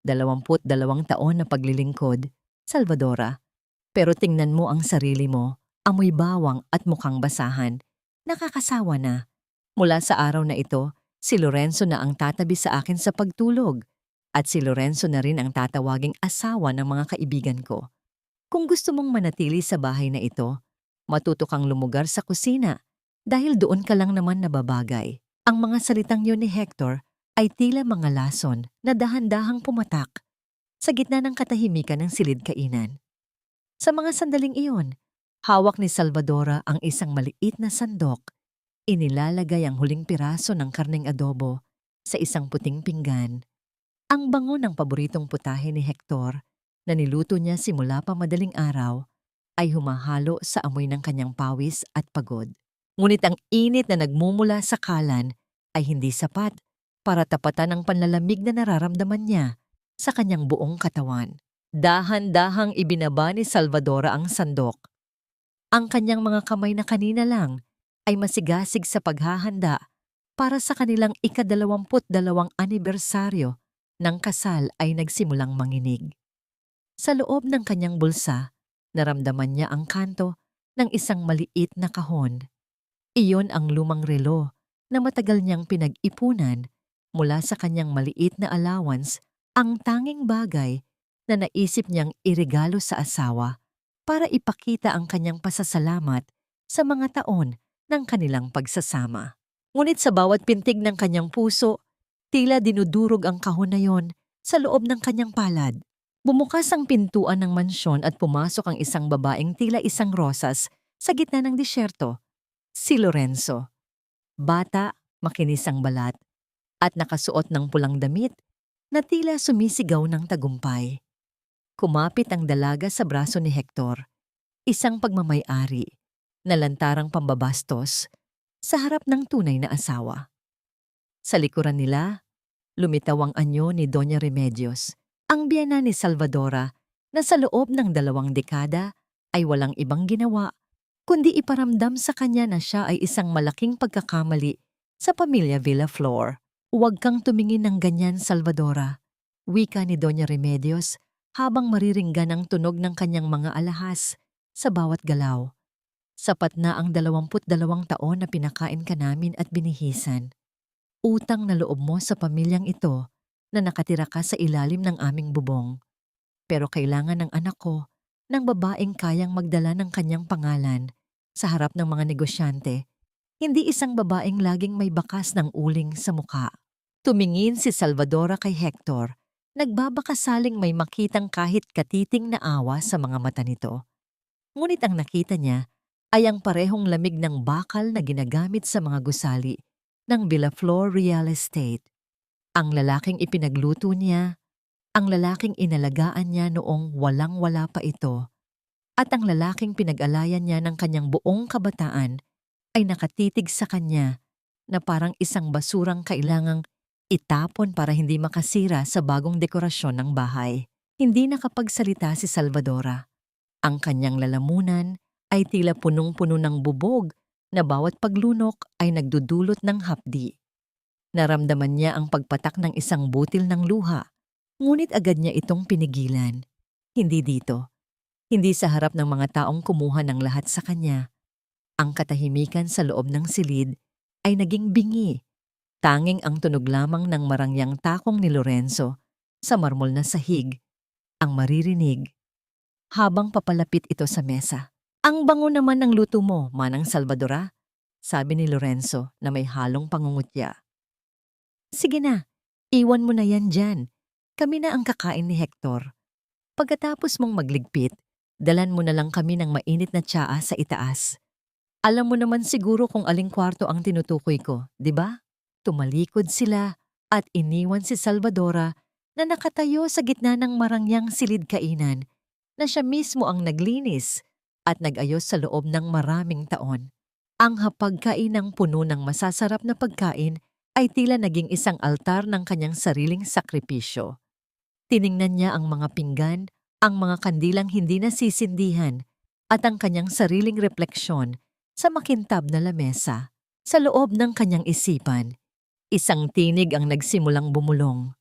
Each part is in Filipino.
22 taon na paglilingkod, Salvadora. Pero tingnan mo ang sarili mo, amoy bawang at mukhang basahan. Nakakasawa na. Mula sa araw na ito, si Lorenzo na ang tatabi sa akin sa pagtulog. At si Lorenzo na rin ang tatawaging asawa ng mga kaibigan ko. Kung gusto mong manatili sa bahay na ito, matuto kang lumugar sa kusina dahil doon ka lang naman nababagay. Ang mga salitang yun ni Hector ay tila mga lason na dahan-dahang pumatak sa gitna ng katahimikan ng silid kainan. Sa mga sandaling iyon, hawak ni Salvadora ang isang maliit na sandok. Inilalagay ang huling piraso ng karneng adobo sa isang puting pinggan. Ang bango ng paboritong putahe ni Hector na niluto niya simula pa madaling araw ay humahalo sa amoy ng kanyang pawis at pagod. Ngunit ang init na nagmumula sa kalan ay hindi sapat para tapatan ang panlalamig na nararamdaman niya sa kanyang buong katawan. Dahan-dahang ibinaba ni Salvadora ang sandok. Ang kanyang mga kamay na kanina lang ay masigasig sa paghahanda para sa kanilang ika-22 anibersaryo ng kasal ay nagsimulang manginig. Sa loob ng kanyang bulsa, naramdaman niya ang kanto ng isang maliit na kahon. Iyon ang lumang relo na matagal niyang pinag-ipunan mula sa kanyang maliit na allowance, ang tanging bagay na naisip niyang iregalo sa asawa para ipakita ang kanyang pasasalamat sa mga taon ng kanilang pagsasama. Ngunit sa bawat pintig ng kanyang puso, tila dinudurog ang kahon na yon sa loob ng kanyang palad. Bumukas ang pintuan ng mansyon at pumasok ang isang babaeng tila isang rosas sa gitna ng disyerto. Si Lorenzo. Bata, makinis ang balat, at nakasuot ng pulang damit na tila sumisigaw ng tagumpay. Kumapit ang dalaga sa braso ni Hector, isang pagmamay-ari na lantarang pambabastos sa harap ng tunay na asawa. Sa likuran nila, lumitaw ang anyo ni Doña Remedios, ang biyana ni Salvadora na sa loob ng 2 dekada ay walang ibang ginawa kundi iparamdam sa kanya na siya ay isang malaking pagkakamali sa pamilya Villaflor. Huwag kang tumingin ng ganyan, Salvadora, wika ni Doña Remedios habang mariringgan ang tunog ng kanyang mga alahas sa bawat galaw. Sapat na ang 22 taon na pinakain ka namin at binihisan. Utang na loob mo sa pamilyang ito na nakatira ka sa ilalim ng aming bubong. Pero kailangan ng anak ko ng babaeng kayang magdala ng kanyang pangalan sa harap ng mga negosyante, hindi isang babaeng laging may bakas ng uling sa mukha. Tumingin si Salvadora kay Hector, nagbabakasaling may makitang kahit katiting na awa sa mga mata nito. Ngunit ang nakita niya ay ang parehong lamig ng bakal na ginagamit sa mga gusali ng Villaflor Real Estate. Ang lalaking ipinagluto niya, ang lalaking inalagaan niya noong walang-wala pa ito, at ang lalaking pinag-alayan niya ng kanyang buong kabataan ay nakatitig sa kanya na parang isang basurang kailangang itapon para hindi makasira sa bagong dekorasyon ng bahay. Hindi nakapagsalita si Salvadora. Ang kanyang lalamunan ay tila punong-puno ng bubog na bawat paglunok ay nagdudulot ng hapdi. Naramdaman niya ang pagpatak ng isang butil ng luha, ngunit agad niya itong pinigilan. Hindi dito. Hindi sa harap ng mga taong kumuha ng lahat sa kanya. Ang katahimikan sa loob ng silid ay naging bingi. Tanging ang tunog lamang ng marangyang takong ni Lorenzo sa marmol na sahig ang maririnig habang papalapit ito sa mesa. Ang bango naman ng luto mo, Manang Salvadora, sabi ni Lorenzo na may halong pangungutya. Sige na, iwan mo na yan dyan. Kami na ang kakain ni Hector. Pagkatapos mong magligpit, dalan mo na lang kami ng mainit na tsaa sa itaas. Alam mo naman siguro kung aling kwarto ang tinutukoy ko, di ba? Tumalikod sila at iniwan si Salvadora na nakatayo sa gitna ng marangyang silid kainan na siya mismo ang naglinis at nag-ayos sa loob ng maraming taon. Ang hapagkainang puno ng masasarap na pagkain ay tila naging isang altar ng kanyang sariling sakripisyo. Tiningnan niya ang mga pinggan, ang mga kandilang hindi nasisindihan, at ang kanyang sariling refleksyon sa makintab na lamesa. Sa loob ng kanyang isipan, isang tinig ang nagsimulang bumulong.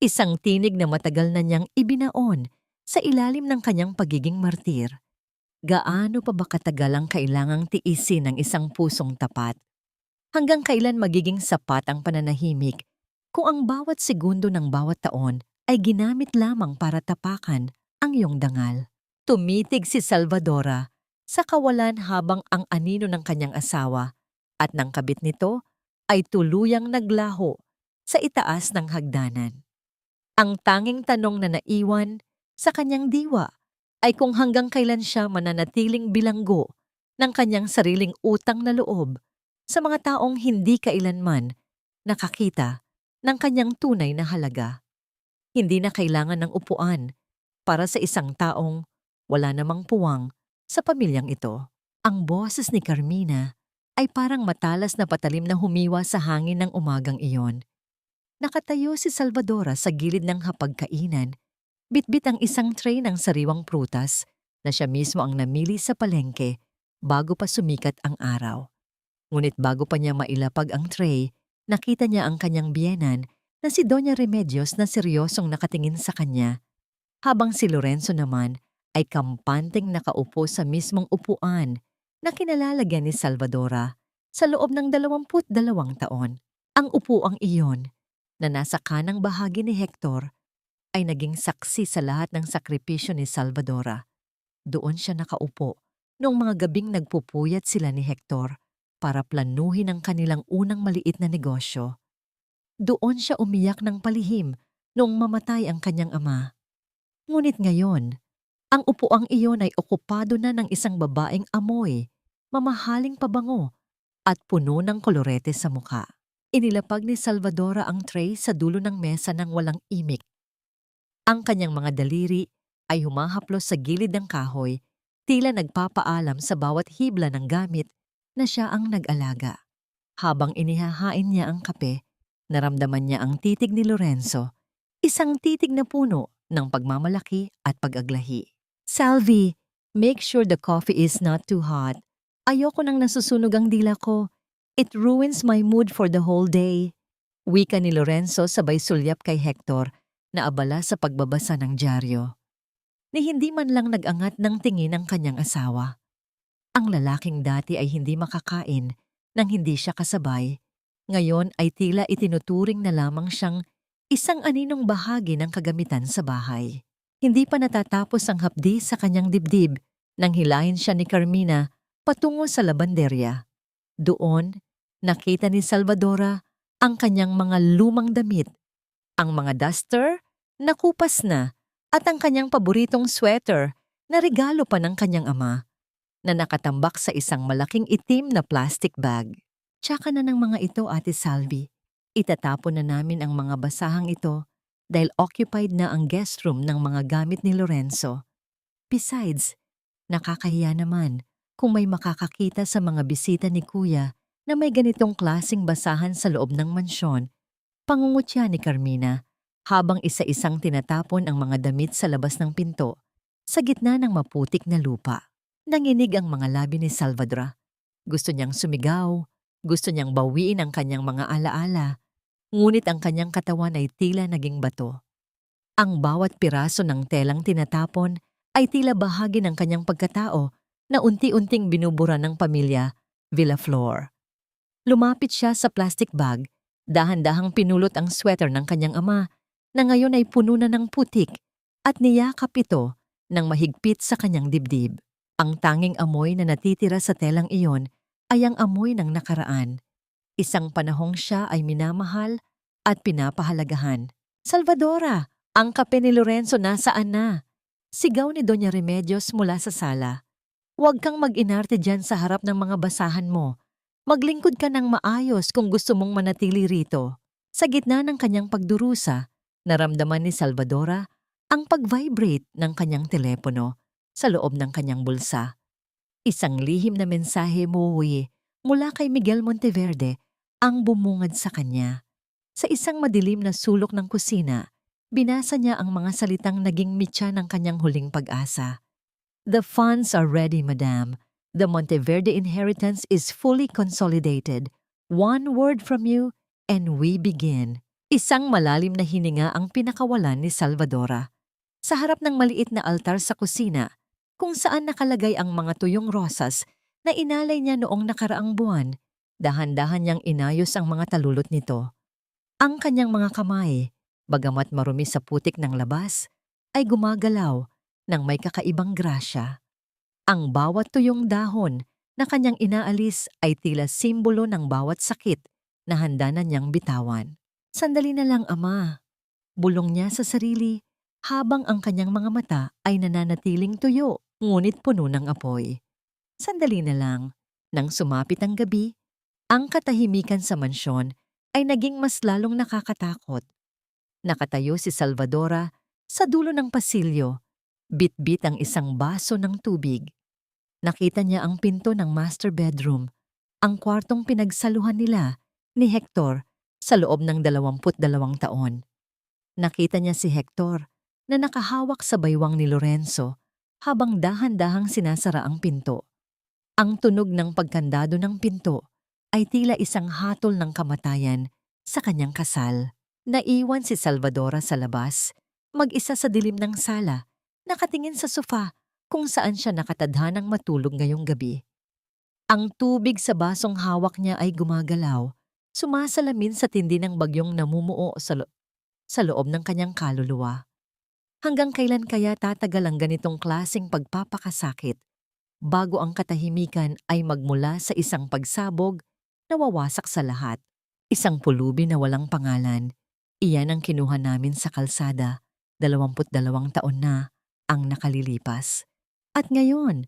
Isang tinig na matagal na niyang ibinaon sa ilalim ng kanyang pagiging martir. Gaano pa ba katagal ang kailangang tiisin ng isang pusong tapat? Hanggang kailan magiging sapat ang pananahimik kung ang bawat segundo ng bawat taon ay ginamit lamang para tapakan ang iyong dangal? Tumitig si Salvadora sa kawalan habang ang anino ng kanyang asawa at ng kabit nito ay tuluyang naglaho sa itaas ng hagdanan. Ang tanging tanong na naiwan sa kanyang diwa ay kung hanggang kailan siya mananatiling bilanggo ng kanyang sariling utang na loob sa mga taong hindi kailanman nakakita ng kanyang tunay na halaga. Hindi na kailangan ng upuan para sa isang taong wala namang puwang sa pamilyang ito. Ang boses ni Carmina ay parang matalas na patalim na humiwa sa hangin ng umagang iyon. Nakatayo si Salvadora sa gilid ng hapagkainan, bitbit ang isang tray ng sariwang prutas na siya mismo ang namili sa palengke bago pa sumikat ang araw. Ngunit bago pa niya mailapag ang tray, nakita niya ang kanyang biyenan na si Doña Remedios na seryosong nakatingin sa kanya, habang si Lorenzo naman ay kampanteng nakaupo sa mismong upuan na kinalalagyan ni Salvadora sa loob ng 22 taon. Ang upuang iyon na nasa kanang bahagi ni Hector ay naging saksi sa lahat ng sakripisyo ni Salvadora. Doon siya nakaupo noong mga gabing nagpupuyat sila ni Hector para planuhin ang kanilang unang maliit na negosyo. Doon siya umiyak ng palihim noong mamatay ang kanyang ama. Ngunit ngayon, ang upuang iyon ay okupado na ng isang babaeng amoy, mamahaling pabango at puno ng kolorete sa mukha. Inilapag ni Salvadora ang tray sa dulo ng mesa ng walang imik. Ang kanyang mga daliri ay humahaplos sa gilid ng kahoy, tila nagpapaalam sa bawat hibla ng gamit na siya ang nag-alaga. Habang inihahain niya ang kape, naramdaman niya ang titig ni Lorenzo, isang titig na puno ng pagmamalaki at pag-aglahi. "Salvi, make sure the coffee is not too hot. Ayoko nang nasusunog ang dila ko. It ruins my mood for the whole day." Wika ni Lorenzo sabay sulyap kay Hector na abala sa pagbabasa ng dyaryo. Ni hindi man lang nag-angat ng tingin ang kanyang asawa. Ang lalaking dati ay hindi makakain nang hindi siya kasabay. Ngayon ay tila itinuturing na lamang siyang isang aninong bahagi ng kagamitan sa bahay. Hindi pa natatapos ang hapdi sa kanyang dibdib nang hilahin siya ni Carmina patungo sa labanderya. Doon, nakita ni Salvadora ang kanyang mga lumang damit, ang mga duster na kupas na at ang kanyang paboritong sweater na regalo pa ng kanyang ama na nakatambak sa isang malaking itim na plastic bag. "Tsaka na ng mga ito, Ate Salvi. Itatapon na namin ang mga basahang ito dahil occupied na ang guest room ng mga gamit ni Lorenzo. Besides, nakakahiya naman kung may makakakita sa mga bisita ni Kuya na may ganitong klasing basahan sa loob ng mansyon." Pangungutya ni Carmina habang isa-isang tinatapon ang mga damit sa labas ng pinto sa gitna ng maputik na lupa. Nanginig ang mga labi ni Salvadora. Gusto niyang sumigaw, gusto niyang bawiin ang kanyang mga alaala, ngunit ang kanyang katawan ay tila naging bato. Ang bawat piraso ng telang tinatapon ay tila bahagi ng kanyang pagkatao na unti-unting binubura ng pamilya Villaflor. Lumapit siya sa plastic bag, dahan-dahang pinulot ang sweater ng kanyang ama na ngayon ay puno na ng putik at niyakap ito ng mahigpit sa kanyang dibdib. Ang tanging amoy na natitira sa telang iyon ay ang amoy ng nakaraan. Isang panahong siya ay minamahal at pinapahalagahan. "Salvadora, ang kape ni Lorenzo nasaan na?" Sigaw ni Doña Remedios mula sa sala. "Huwag kang mag-inarte dyan sa harap ng mga basahan mo. Maglingkod ka ng maayos kung gusto mong manatili rito." Sa gitna ng kanyang pagdurusa, naramdaman ni Salvadora ang pag-vibrate ng kanyang telepono sa loob ng kanyang bulsa. Isang lihim na mensahe mula kay Miguel Monteverde ang bumungad sa kanya. Sa isang madilim na sulok ng kusina, binasa niya ang mga salitang naging mitya ng kanyang huling pag-asa. "The funds are ready, Madam. The Monteverde inheritance is fully consolidated. One word from you, and we begin." Isang malalim na hininga ang pinakawalan ni Salvadora. Sa harap ng maliit na altar sa kusina, kung saan nakalagay ang mga tuyong rosas na inalay niya noong nakaraang buwan, dahan-dahan niyang inayos ang mga talulot nito. Ang kanyang mga kamay, bagamat marumi sa putik ng labas, ay gumagalaw ng may kakaibang grasya. Ang bawat tuyong dahon na kanyang inaalis ay tila simbolo ng bawat sakit na handa na niyang bitawan. Sandali na lang, Ama. Bulong niya sa sarili habang ang kanyang mga mata ay nananatiling tuyo ngunit puno ng apoy. Sandali na lang. Nang sumapit ang gabi, ang katahimikan sa mansyon ay naging mas lalong nakakatakot. Nakatayo si Salvadora sa dulo ng pasilyo, bit-bit ang isang baso ng tubig. Nakita niya ang pinto ng master bedroom, ang kwartong pinagsaluhan nila ni Hector sa loob ng 22 taon. Nakita niya si Hector na nakahawak sa baywang ni Lorenzo habang dahan-dahang sinasara ang pinto. Ang tunog ng pagkandado ng pinto ay tila isang hatol ng kamatayan sa kanyang kasal. Naiwan si Salvadora sa labas, mag-isa sa dilim ng sala, nakatingin sa sofa kung saan siya nakatadhanang matulog ngayong gabi. Ang tubig sa basong hawak niya ay gumagalaw, sumasalamin sa tindi ng bagyong namumuo sa loob ng kanyang kaluluwa. Hanggang kailan kaya tatagal ang ganitong klaseng pagpapakasakit bago ang katahimikan ay magmula sa isang pagsabog na wawasak sa lahat? Isang pulubi na walang pangalan. Iyan ang kinuha namin sa kalsada, 22 taon na ang nakalilipas. At ngayon,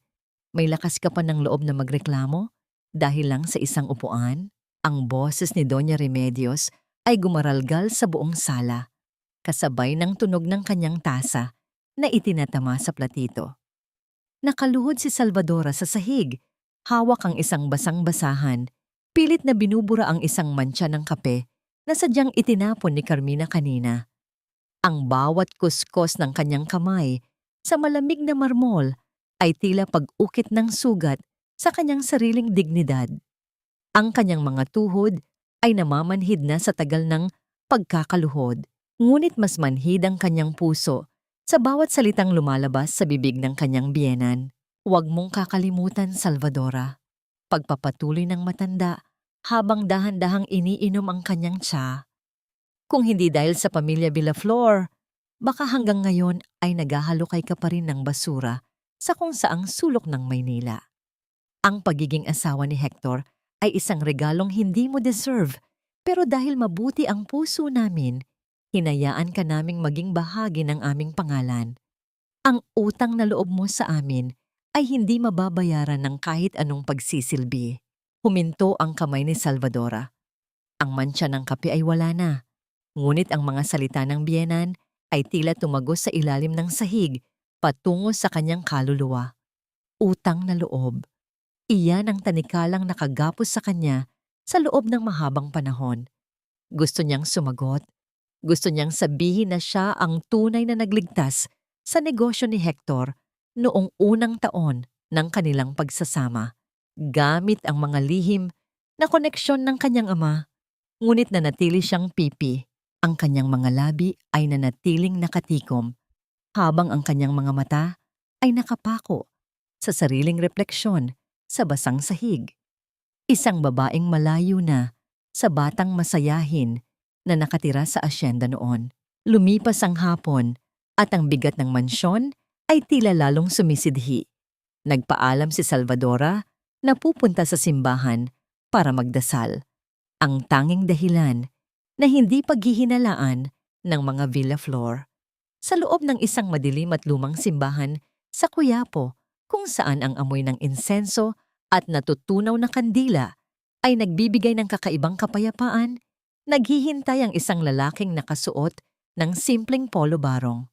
may lakas ka pa ng loob na magreklamo dahil lang sa isang upuan? Ang boses ni Doña Remedios ay gumaralgal sa buong sala, kasabay ng tunog ng kanyang tasa na itinatama sa platito. Nakaluhod si Salvadora sa sahig, hawak ang isang basang-basahan, pilit na binubura ang isang mantsa ng kape na sadyang itinapon ni Carmina kanina. Ang bawat kuskos ng kanyang kamay sa malamig na marmol ay tila pag-ukit ng sugat sa kanyang sariling dignidad. Ang kanyang mga tuhod ay namamanhid na sa tagal ng pagkakaluhod, ngunit mas manhid ang kanyang puso sa bawat salitang lumalabas sa bibig ng kanyang biyenan. Huwag mong kakalimutan, Salvadora. Pagpapatuloy ng matanda habang dahan-dahang iniinom ang kanyang tsa. Kung hindi dahil sa pamilya Villaflor, baka hanggang ngayon ay naghahalukay ka pa rin ng basura sa kung saang sulok ng Maynila. Ang pagiging asawa ni Hector ay isang regalong hindi mo deserve, pero dahil mabuti ang puso namin, hinayaan ka naming maging bahagi ng aming pangalan. Ang utang na loob mo sa amin ay hindi mababayaran ng kahit anong pagsisilbi. Huminto ang kamay ni Salvadora. Ang mantsa ng kape ay wala na, ngunit ang mga salita ng biyenan ay tila tumagos sa ilalim ng sahig patungo sa kanyang kaluluwa. Utang na loob. Iyan ang tanikalang nakagapos sa kanya sa loob ng mahabang panahon. Gusto niyang sumagot. Gusto niyang sabihin na siya ang tunay na nagligtas sa negosyo ni Hector noong unang taon ng kanilang pagsasama, gamit ang mga lihim na koneksyon ng kanyang ama, ngunit nanatili siyang pipi. Ang kanyang mga labi ay nanatiling nakatikom, habang ang kanyang mga mata ay nakapako sa sariling refleksyon sa basang sahig. Isang babaeng malayo na sa batang masayahin na nakatira sa asyenda noon. Lumipas ang hapon at ang bigat ng mansyon ay tila lalong sumisidhi. Nagpaalam si Salvadora na pupunta sa simbahan para magdasal. Ang tanging dahilan na hindi paghihinalaan ng mga Villaflor. Sa loob ng isang madilim at lumang simbahan sa Quiapo, kung saan ang amoy ng insenso at natutunaw na kandila ay nagbibigay ng kakaibang kapayapaan, naghihintay ang isang lalaking nakasuot ng simpleng polo barong.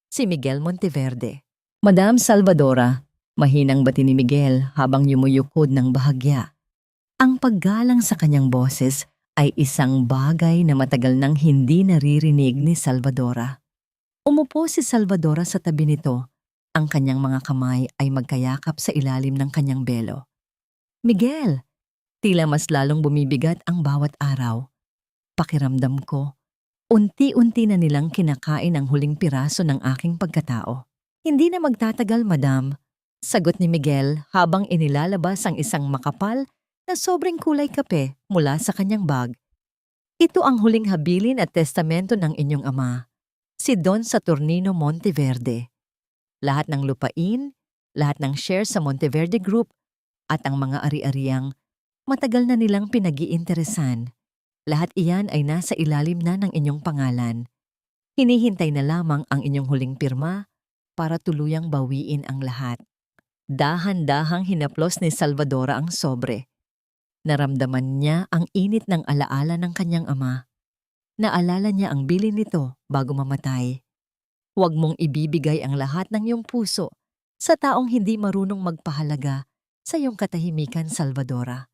Si Miguel Monteverde. Madam Salvadora, mahinang bati ni Miguel habang yumuyukod ng bahagya. Ang paggalang sa kanyang boses ay isang bagay na matagal nang hindi naririnig ni Salvadora. Umupo si Salvadora sa tabi nito. Ang kanyang mga kamay ay magkayakap sa ilalim ng kanyang belo. Miguel, tila mas lalong bumibigat ang bawat araw. Pakiramdam ko, Unti-unti na nilang kinakain ang huling piraso ng aking pagkatao. Hindi na magtatagal, madam, sagot ni Miguel habang inilalabas ang isang makapal na sobrang kulay kape mula sa kanyang bag. Ito ang huling habilin at testamento ng inyong ama, si Don Saturnino Monteverde. Lahat ng lupain, lahat ng shares sa Monteverde Group at ang mga ari-ariang matagal na nilang pinag-iinteresan. Lahat iyan ay nasa ilalim na ng inyong pangalan. Hinihintay na lamang ang inyong huling pirma para tuluyang bawiin ang lahat. Dahan-dahang hinaplos ni Salvadora ang sobre. Naramdaman niya ang init ng alaala ng kanyang ama. Naalala niya ang bilin nito bago mamatay. Huwag mong ibibigay ang lahat ng iyong puso sa taong hindi marunong magpahalaga sa iyong katahimikan, Salvadora.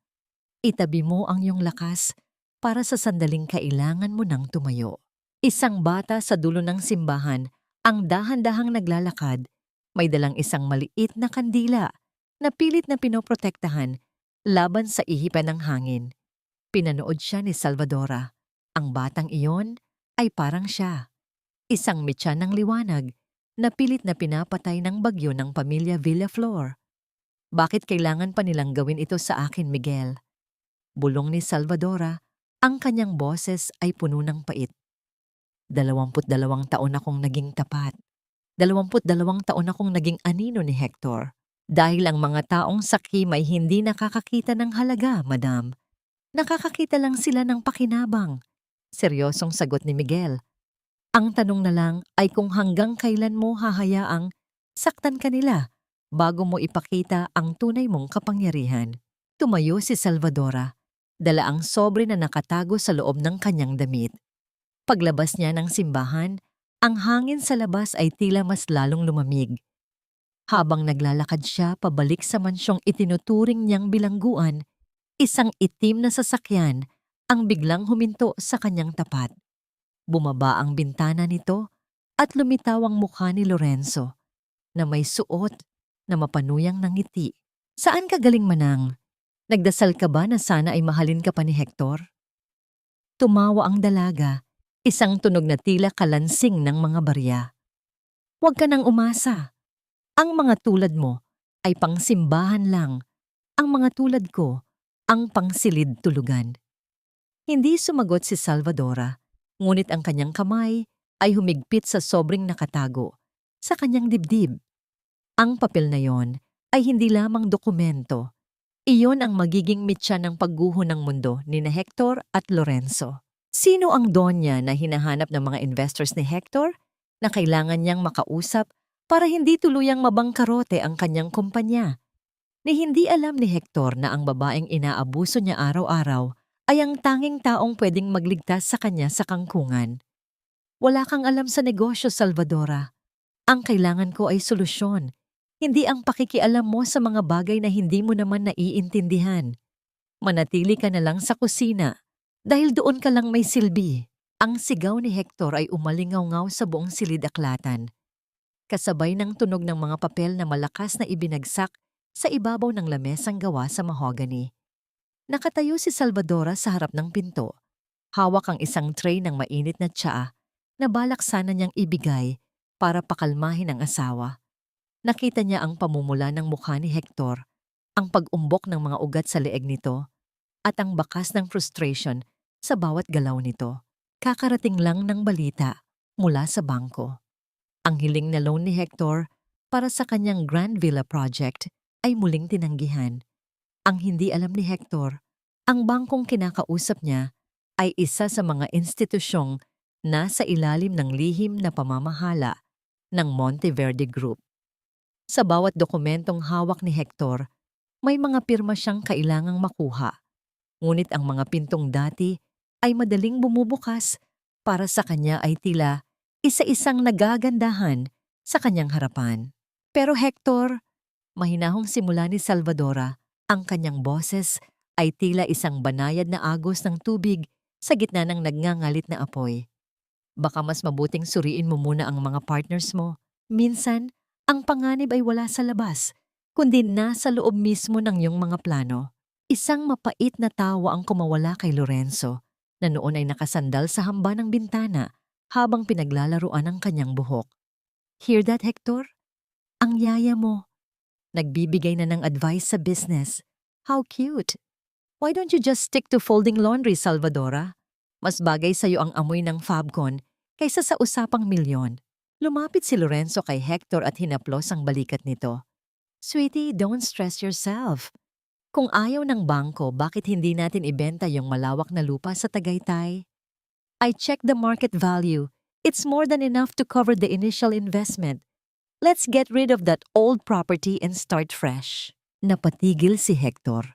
Itabi mo ang iyong lakas para sa sandaling kailangan mo nang tumayo. Isang bata sa dulo ng simbahan ang dahan-dahang naglalakad, may dalang isang maliit na kandila na pilit na pinoprotektahan laban sa ihipan ng hangin. Pinanood siya ni Salvadora. Ang batang iyon ay parang siya. Isang mitya ng liwanag na pilit na pinapatay ng bagyo ng pamilya Villaflor. Bakit kailangan pa nilang gawin ito sa akin, Miguel? Bulong ni Salvadora, ang kanyang boses ay puno ng pait. 22 taon akong naging tapat. 22 taon akong naging anino ni Hector. Dahil ang mga taong sakim ay hindi nakakakita ng halaga, madam. Nakakakita lang sila ng pakinabang. Seryosong sagot ni Miguel. Ang tanong na lang ay kung hanggang kailan mo hahayaang saktan kanila bago mo ipakita ang tunay mong kapangyarihan. Tumayo si Salvadora. Dala ang sobre na nakatago sa loob ng kanyang damit. Paglabas niya ng simbahan, ang hangin sa labas ay tila mas lalong lumamig. Habang naglalakad siya pabalik sa mansyong itinuturing niyang bilangguan, isang itim na sasakyan ang biglang huminto sa kanyang tapat. Bumaba ang bintana nito at lumitaw ang mukha ni Lorenzo na may suot na mapanuyang ng ngiti. Saan ka galing, manang? Nagdasal ka ba na sana ay mahalin ka pa ni Hector? Tumawa ang dalaga, isang tunog na tila kalansing ng mga barya. Huwag ka nang umasa. Ang mga tulad mo ay pangsimbahan lang. Ang mga tulad ko, ang pangsilid tulugan. Hindi sumagot si Salvadora, ngunit ang kanyang kamay ay humigpit sa sobrang nakatago sa kanyang dibdib. Ang papel na yon ay hindi lamang dokumento. Iyon ang magiging mitya ng pagguho ng mundo ni Hector at Lorenzo. Sino ang donya na hinahanap ng mga investors ni Hector na kailangan niyang makausap para hindi tuluyang mabangkarote ang kanyang kumpanya? Ni hindi alam ni Hector na ang babaeng inaabuso niya araw-araw ay ang tanging taong pwedeng magligtas sa kanya sa kangkungan. Wala kang alam sa negosyo, Salvadora. Ang kailangan ko ay solusyon. Hindi ang pakikialam mo sa mga bagay na hindi mo naman naiintindihan. Manatili ka na lang sa kusina dahil doon ka lang may silbi. Ang sigaw ni Hector ay umalingaw-ngaw sa buong silid-aklatan. Kasabay ng tunog ng mga papel na malakas na ibinagsak sa ibabaw ng lamesang gawa sa mahogany. Nakatayo si Salvadora sa harap ng pinto. Hawak ang isang tray ng mainit na tsaa na balak sana niyang ibigay para pakalmahin ang asawa. Nakita niya ang pamumula ng mukha ni Hector, ang pag-umbok ng mga ugat sa leeg nito, at ang bakas ng frustration sa bawat galaw nito. Kakarating lang ng balita mula sa bangko. Ang hiling na loan ni Hector para sa kanyang Grand Villa project ay muling tinanggihan. Ang hindi alam ni Hector, ang bangkong kinakausap niya ay isa sa mga institusyong nasa ilalim ng lihim na pamamahala ng Monteverde Group. Sa bawat dokumentong hawak ni Hector, may mga pirma siyang kailangang makuha. Ngunit ang mga pintong dati ay madaling bumubukas para sa kanya ay tila isa-isang nagagandahan sa kanyang harapan. Pero Hector, mahinahong simula ni Salvadora, ang kanyang boses ay tila isang banayad na agos ng tubig sa gitna ng nagngangalit na apoy. Baka mas mabuting suriin mo muna ang mga partners mo. Minsan, ang panganib ay wala sa labas, kundi nasa loob mismo ng iyong mga plano. Isang mapait na tawa ang kumawala kay Lorenzo na noon ay nakasandal sa hamba ng bintana habang pinaglalaruan ang kanyang buhok. Hear that, Hector? Ang yaya mo. Nagbibigay na ng advice sa business. How cute! Why don't you just stick to folding laundry, Salvadora? Mas bagay sa'yo ang amoy ng Fabcon kaysa sa usapang milyon. Lumapit si Lorenzo kay Hector at hinaplos ang balikat nito. Sweetie, don't stress yourself. Kung ayaw ng bangko, bakit hindi natin ibenta yung malawak na lupa sa Tagaytay? I checked the market value. It's more than enough to cover the initial investment. Let's get rid of that old property and start fresh. Napatigil si Hector.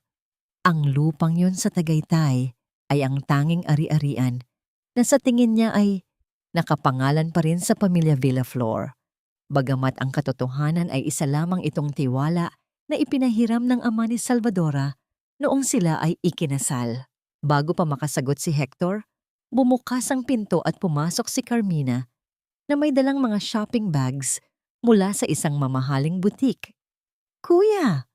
Ang lupang yon sa Tagaytay ay ang tanging ari-arian na sa tingin niya ay nakapangalan pa rin sa pamilya Villaflor. Bagamat ang katotohanan ay isa lamang itong tiwala na ipinahiram ng ama ni Salvadora noong sila ay ikinasal. Bago pa makasagot si Hector, bumukas ang pinto at pumasok si Carmina na may dalang mga shopping bags mula sa isang mamahaling butik. Kuya,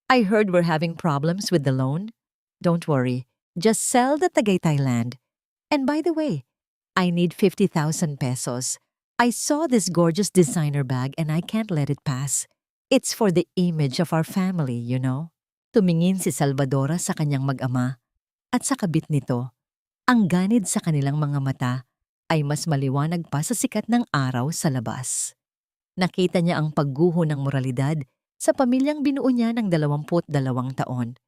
I heard we're having problems with the loan. Don't worry, just sell the Tagaytay land. And by the way, I need 50,000 pesos. I saw this gorgeous designer bag and I can't let it pass. It's for the image of our family, you know. Tumingin si Salvadora sa kanyang mag-ama at sa kabit nito. Ang ganid sa kanilang mga mata ay mas maliwanag pa sa sikat ng araw sa labas. Nakita niya ang pagguho ng moralidad sa pamilyang binuo niya ng 22 taon.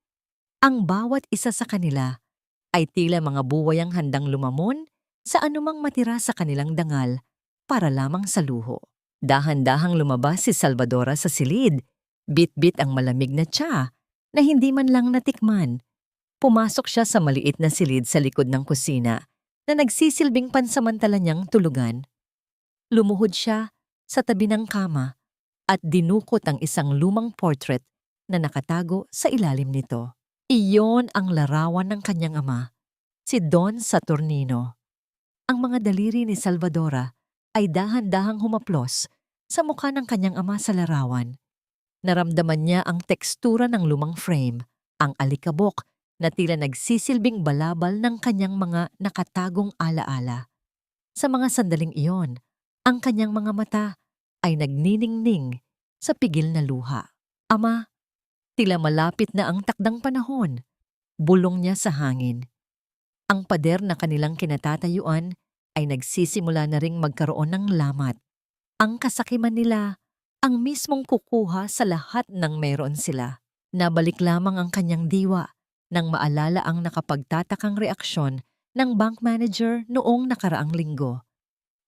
Ang bawat isa sa kanila ay tila mga buwayang handang lumamon sa anumang matira sa kanilang dangal para lamang sa luho. Dahan-dahang lumabas si Salvadora sa silid, bit-bit ang malamig na tsa na hindi man lang natikman. Pumasok siya sa maliit na silid sa likod ng kusina na nagsisilbing pansamantala niyang tulugan. Lumuhod siya sa tabi ng kama at dinukot ang isang lumang portrait na nakatago sa ilalim nito. Iyon ang larawan ng kanyang ama, si Don Saturnino. Ang mga daliri ni Salvadora ay dahan-dahang humaplos sa mukha ng kanyang ama sa larawan. Naramdaman niya ang tekstura ng lumang frame, ang alikabok na tila nagsisilbing balabal ng kanyang mga nakatagong alaala. Sa mga sandaling iyon, ang kanyang mga mata ay nagniningning sa pigil na luha. Ama, tila malapit na ang takdang panahon. Bulong niya sa hangin. Ang pader na kanilang kinatatayuan ay nagsisimula na ring magkaroon ng lamat. Ang kasakiman nila ang mismong kukuha sa lahat ng meron sila. Nabalik lamang ang kanyang diwa nang maalala ang nakapagtatakang reaksyon ng bank manager noong nakaraang linggo.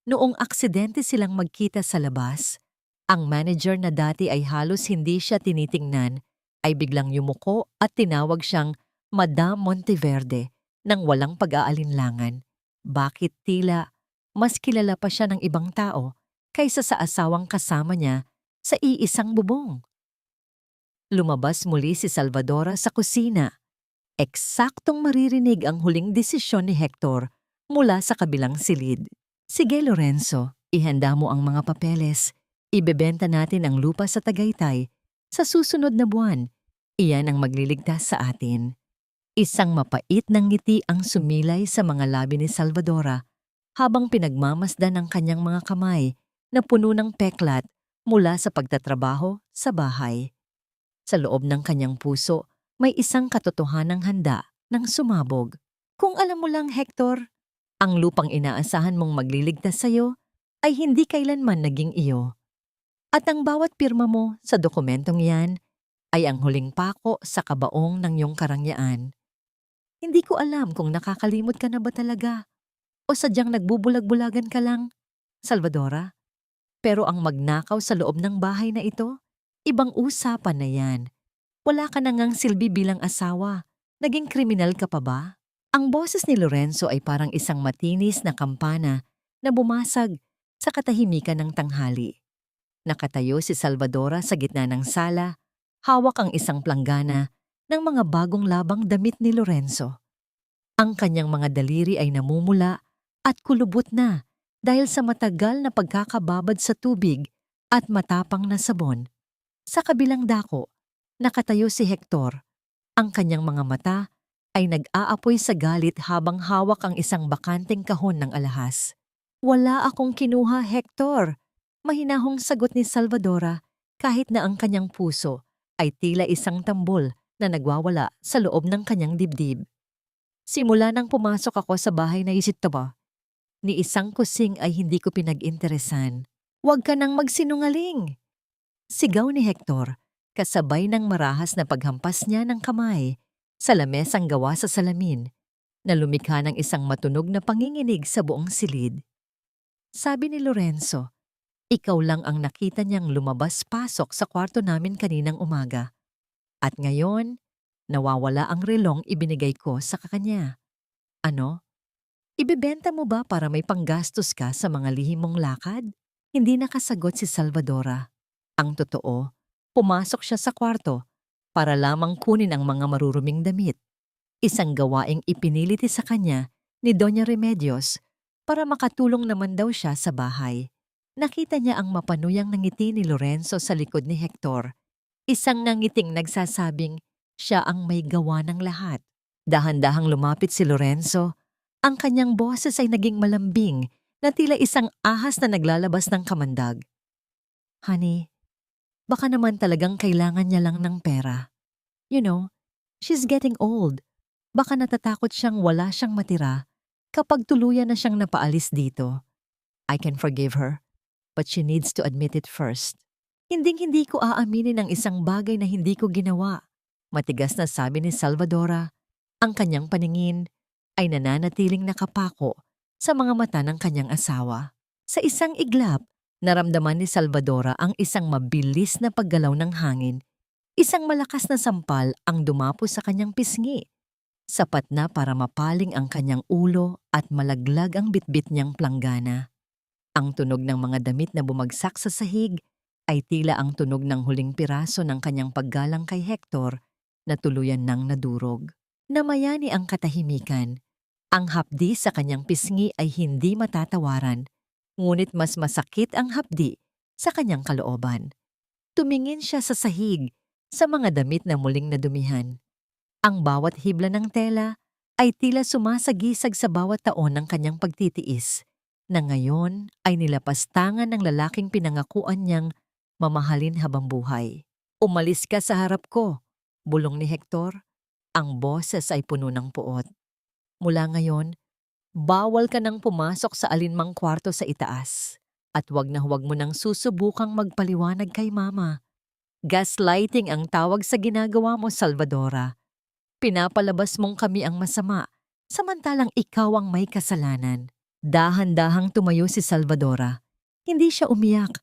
Noong aksidente silang magkita sa labas, ang manager na dati ay halos hindi siya tinitingnan ay biglang yumuko at tinawag siyang Madam Monteverde nang walang pag-aalinlangan. Bakit tila mas kilala pa siya ng ibang tao kaysa sa asawang kasama niya sa iisang bubong? Lumabas muli si Salvadora sa kusina. Eksaktong maririnig ang huling desisyon ni Hector mula sa kabilang silid. Sige Lorenzo, ihanda mo ang mga papeles. Ibebenta natin ang lupa sa Tagaytay sa susunod na buwan. Iyan ang magliligtas sa atin. Isang mapait ng ngiti ang sumilay sa mga labi ni Salvadora habang pinagmamasdan ang kanyang mga kamay na puno ng peklat mula sa pagtatrabaho sa bahay. Sa loob ng kanyang puso, may isang katotohanang handa ng sumabog. Kung alam mo lang, Hector, ang lupang inaasahan mong magliligtas sa'yo ay hindi kailanman naging iyo. At ang bawat pirma mo sa dokumentong yan ay ang huling pako sa kabaong ng iyong karangyaan. Hindi ko alam kung nakakalimot ka na ba talaga o sadyang nagbubulag-bulagan ka lang, Salvadora. Pero ang magnakaw sa loob ng bahay na ito, ibang usapan na yan. Wala ka na ngang silbi bilang asawa. Naging kriminal ka pa ba? Ang boses ni Lorenzo ay parang isang matinis na kampana na bumasag sa katahimikan ng tanghali. Nakatayo si Salvadora sa gitna ng sala, hawak ang isang planggana ng mga bagong labang damit ni Lorenzo. Ang kanyang mga daliri ay namumula at kulubot na dahil sa matagal na pagkakababad sa tubig at matapang na sabon. Sa kabilang dako, nakatayo si Hector. Ang kanyang mga mata ay nag-aapoy sa galit habang hawak ang isang bakanteng kahon ng alahas. Wala akong kinuha, Hector. Mahinahong sagot ni Salvadora kahit na ang kanyang puso ay tila isang tambol na nagwawala sa loob ng kanyang dibdib. Simula nang pumasok ako sa bahay na isip ba, ni isang kusing ay hindi ko pinag-interesan. Huwag ka nang magsinungaling! Sigaw ni Hector, kasabay ng marahas na paghampas niya ng kamay sa lamesang gawa sa salamin na lumikha ng isang matunog na panginginig sa buong silid. Sabi ni Lorenzo, ikaw lang ang nakita niyang lumabas-pasok sa kwarto namin kaninang umaga. At ngayon, nawawala ang relong ibinigay ko sa kanya. Ano? Ibebenta mo ba para may panggastos ka sa mga lihim mong lakad? Hindi nakasagot si Salvadora. Ang totoo, pumasok siya sa kwarto para lamang kunin ang mga maruruming damit. Isang gawaing ipiniliti sa kanya ni Doña Remedios para makatulong naman daw siya sa bahay. Nakita niya ang mapanuyang ngiti ni Lorenzo sa likod ni Hector. Isang nangiting nagsasabing siya ang may gawa ng lahat. Dahan-dahang lumapit si Lorenzo. Ang kanyang boses ay naging malambing na tila isang ahas na naglalabas ng kamandag. Honey, baka naman talagang kailangan niya lang ng pera. You know, she's getting old. Baka natatakot siyang wala siyang matira kapag tuluyan na siyang napaalis dito. I can forgive her, but she needs to admit it first. Hinding-hindi ko aaminin ang isang bagay na hindi ko ginawa. Matigas na sabi ni Salvadora. Ang kanyang paningin ay nananatiling nakapako sa mga mata ng kanyang asawa. Sa isang iglap, naramdaman ni Salvadora ang isang mabilis na paggalaw ng hangin. Isang malakas na sampal ang dumapo sa kanyang pisngi. Sapat na para mapaling ang kanyang ulo at malaglag ang bitbit niyang planggana. Ang tunog ng mga damit na bumagsak sa sahig ay tila ang tunog ng huling piraso ng kanyang paggalang kay Hector na tuluyan nang nadurog. Namayani ang katahimikan. Ang hapdi sa kanyang pisngi ay hindi matatawaran, ngunit mas masakit ang hapdi sa kanyang kalooban. Tumingin siya sa sahig, sa mga damit na muling nadumihan. Ang bawat hibla ng tela ay tila sumasagisag sa bawat taon ng kanyang pagtitiis, na ngayon ay nilapastangan ng lalaking pinangakuan niyang mamahalin habang buhay. Umalis ka sa harap ko, bulong ni Hector. Ang boses ay puno ng puot. Mula ngayon, bawal ka nang pumasok sa alinmang kwarto sa itaas. At huwag na huwag mo nang susubukang magpaliwanag kay Mama. Gaslighting ang tawag sa ginagawa mo, Salvadora. Pinapalabas mong kami ang masama, samantalang ikaw ang may kasalanan. Dahan-dahang tumayo si Salvadora. Hindi siya umiyak.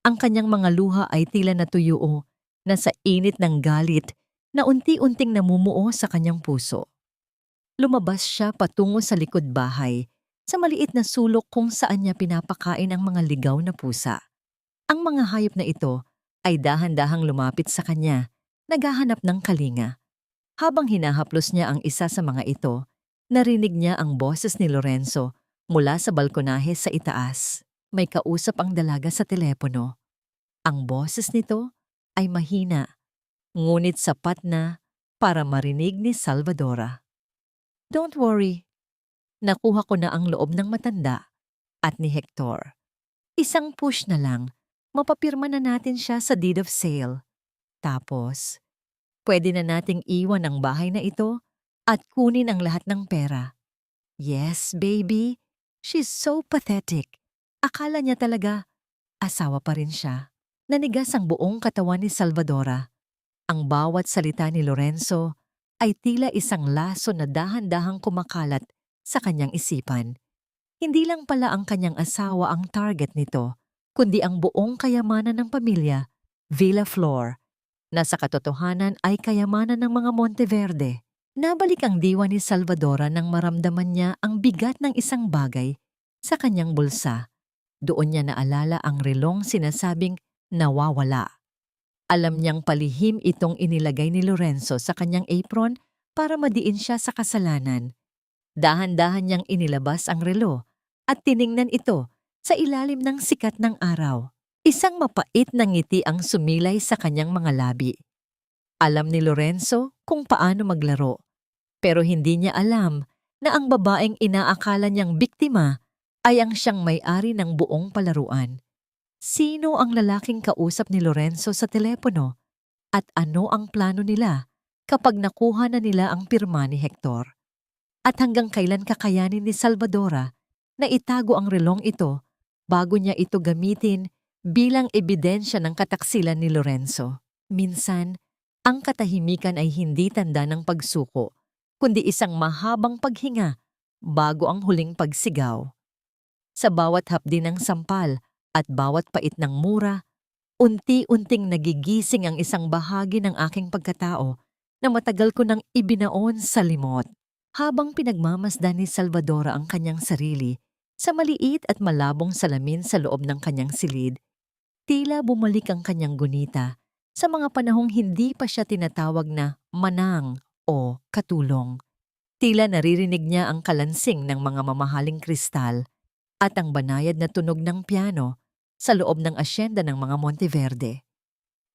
Ang kanyang mga luha ay tila natuyuo na sa init ng galit na unti-unting namumuo sa kanyang puso. Lumabas siya patungo sa likod bahay, sa maliit na sulok kung saan niya pinapakain ang mga ligaw na pusa. Ang mga hayop na ito ay dahan-dahang lumapit sa kanya, naghahanap ng kalinga. Habang hinahaplos niya ang isa sa mga ito, narinig niya ang boses ni Lorenzo mula sa balkonahe sa itaas. May kausap ang dalaga sa telepono. Ang boses nito ay mahina, ngunit sapat na para marinig ni Salvadora. Don't worry, nakuha ko na ang loob ng matanda at ni Hector. Isang push na lang, mapapirma na natin siya sa deed of sale. Tapos, pwede na nating iwan ang bahay na ito at kunin ang lahat ng pera. Yes, baby, she's so pathetic. Akala niya talaga, asawa pa rin siya. Nanigas ang buong katawan ni Salvadora. Ang bawat salita ni Lorenzo ay tila isang laso na dahan-dahang kumakalat sa kanyang isipan. Hindi lang pala ang kanyang asawa ang target nito, kundi ang buong kayamanan ng pamilya, Villa Flor, na sa katotohanan ay kayamanan ng mga Monteverde. Nabalik ang diwa ni Salvadora nang maramdaman niya ang bigat ng isang bagay sa kanyang bulsa. Doon niya naalala ang relong sinasabing nawawala. Alam niyang palihim itong inilagay ni Lorenzo sa kanyang apron para madiin siya sa kasalanan. Dahan-dahan niyang inilabas ang relo at tiningnan ito sa ilalim ng sikat ng araw. Isang mapait na ngiti ang sumilay sa kanyang mga labi. Alam ni Lorenzo kung paano maglaro, Pero hindi niya alam na ang babaeng inaakala niyang biktima ay ang siyang may-ari ng buong palaruan. Sino ang lalaking kausap ni Lorenzo sa telepono at ano ang plano nila kapag nakuha na nila ang pirma ni Hector? At hanggang kailan kakayanin ni Salvadora na itago ang relong ito bago niya ito gamitin bilang ebidensya ng kataksilan ni Lorenzo? Minsan, ang katahimikan ay hindi tanda ng pagsuko, kundi isang mahabang paghinga bago ang huling pagsigaw. Sa bawat hapdi ng sampal at bawat pait ng mura, unti-unting nagigising ang isang bahagi ng aking pagkatao na matagal ko nang ibinaon sa limot. Habang pinagmamasdan ni Salvadora ang kanyang sarili sa maliit at malabong salamin sa loob ng kanyang silid, tila bumalik ang kanyang gunita sa mga panahong hindi pa siya tinatawag na manang o katulong. Tila naririnig niya ang kalansing ng mga mamahaling kristal at ang banayad na tunog ng piano sa loob ng asyenda ng mga Monteverde.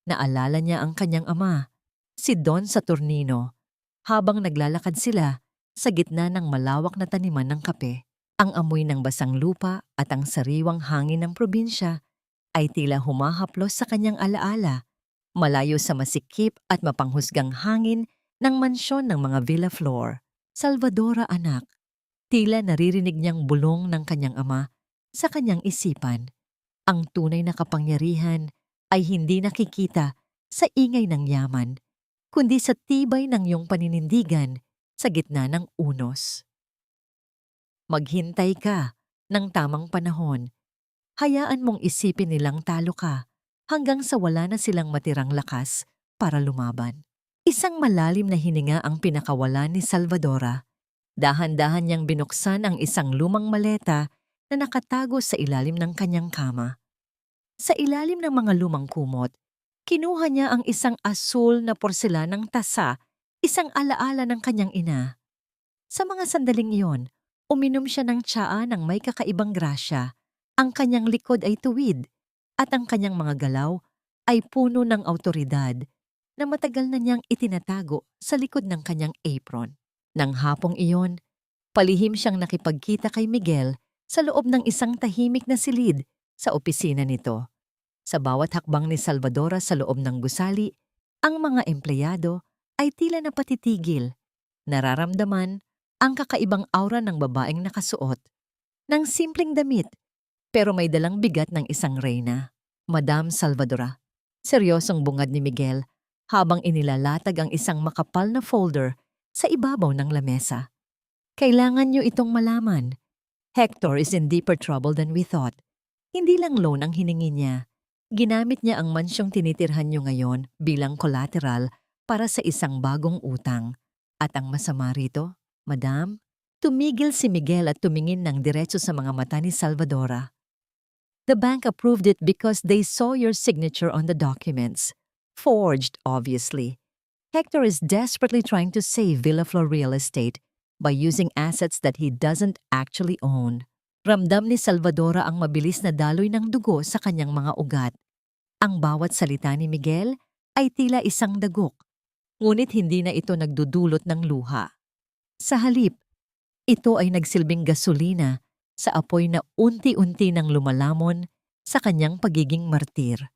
Naalala niya ang kanyang ama, si Don Saturnino, habang naglalakad sila sa gitna ng malawak na taniman ng kape. Ang amoy ng basang lupa at ang sariwang hangin ng probinsya ay tila humahaplos sa kanyang alaala, malayo sa masikip at mapanghusgang hangin ng mansyon ng mga Villa Flor. Salvadora anak, tila naririnig niyang bulong ng kanyang ama sa kanyang isipan. Ang tunay na kapangyarihan ay hindi nakikita sa ingay ng yaman, kundi sa tibay ng iyong paninindigan sa gitna ng unos. Maghintay ka ng tamang panahon. Hayaan mong isipin nilang talo ka hanggang sa wala na silang matirang lakas para lumaban. Isang malalim na hininga ang pinakawalan ni Salvadora. Dahan-dahan niyang binuksan ang isang lumang maleta na nakatago sa ilalim ng kanyang kama. Sa ilalim ng mga lumang kumot, kinuha niya ang isang asul na porselanang tasa, isang alaala ng kanyang ina. Sa mga sandaling iyon, uminom siya ng tsaa ng may kakaibang grasya. Ang kanyang likod ay tuwid at ang kanyang mga galaw ay puno ng awtoridad na matagal na niyang itinatago sa likod ng kanyang apron. Nang hapong iyon, palihim siyang nakipagkita kay Miguel sa loob ng isang tahimik na silid sa opisina nito. Sa bawat hakbang ni Salvadora sa loob ng gusali, ang mga empleyado ay tila napatitigil. Nararamdaman ang kakaibang aura ng babaeng nakasuot ng simpleng damit pero may dalang bigat ng isang reyna. Madam Salvadora, seryosong bungad ni Miguel habang inilalatag ang isang makapal na folder sa ibabaw ng lamesa. Kailangan niyo itong malaman. Hector is in deeper trouble than we thought. Hindi lang loan ang hiningi niya. Ginamit niya ang mansyong tinitirhan niyo ngayon bilang collateral para sa isang bagong utang. At ang masama rito, Madam, tumigil si Miguel at tumingin ng diretso sa mga mata ni Salvadora. The bank approved it because they saw your signature on the documents. Forged, obviously. Hector is desperately trying to save Villaflor Real Estate by using assets that he doesn't actually own. Ramdam ni Salvadora ang mabilis na daloy ng dugo sa kanyang mga ugat. Ang bawat salita ni Miguel ay tila isang dagok, ngunit hindi na ito nagdudulot ng luha. Sa halip, ito ay nagsilbing gasolina sa apoy na unti-unti nang lumalamon sa kanyang pagiging martir.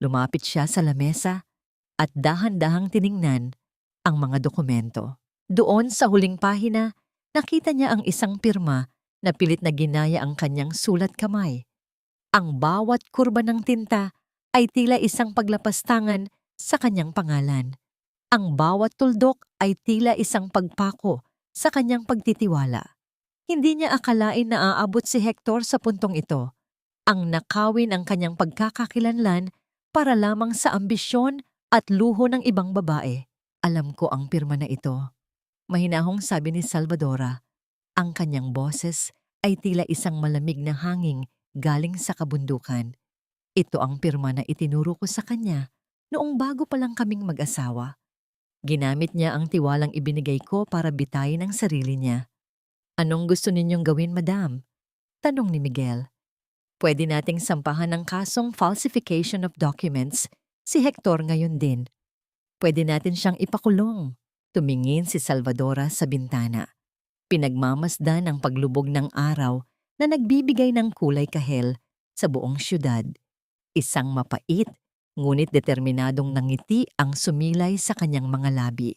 Lumapit siya sa lamesa at dahan-dahang tiningnan ang mga dokumento. Doon sa huling pahina, nakita niya ang isang pirma na pilit na ginaya ang kanyang sulat kamay. Ang bawat kurba ng tinta ay tila isang paglapastangan sa kanyang pangalan. Ang bawat tuldok ay tila isang pagpako sa kanyang pagtitiwala. Hindi niya akalain na aabot si Hector sa puntong ito. Ang nakawin ang kanyang pagkakakilanlan para lamang sa ambisyon at luho ng ibang babae. Alam ko ang pirma na ito. Mahinahong sabi ni Salvadora. Ang kanyang boses ay tila isang malamig na hangin galing sa kabundukan. Ito ang pirma na itinuro ko sa kanya noong bago pa lang kaming mag-asawa. Ginamit niya ang tiwalang ibinigay ko para bitayin ang sarili niya. Anong gusto ninyong gawin, Madam? Tanong ni Miguel. Pwede nating sampahan ng kasong falsification of documents si Hector ngayon din. Pwede natin siyang ipakulong. Tumingin si Salvadora sa bintana. Pinagmamasdan ang paglubog ng araw na nagbibigay ng kulay kahel sa buong syudad. Isang mapait, ngunit determinadong nangiti ang sumilay sa kanyang mga labi.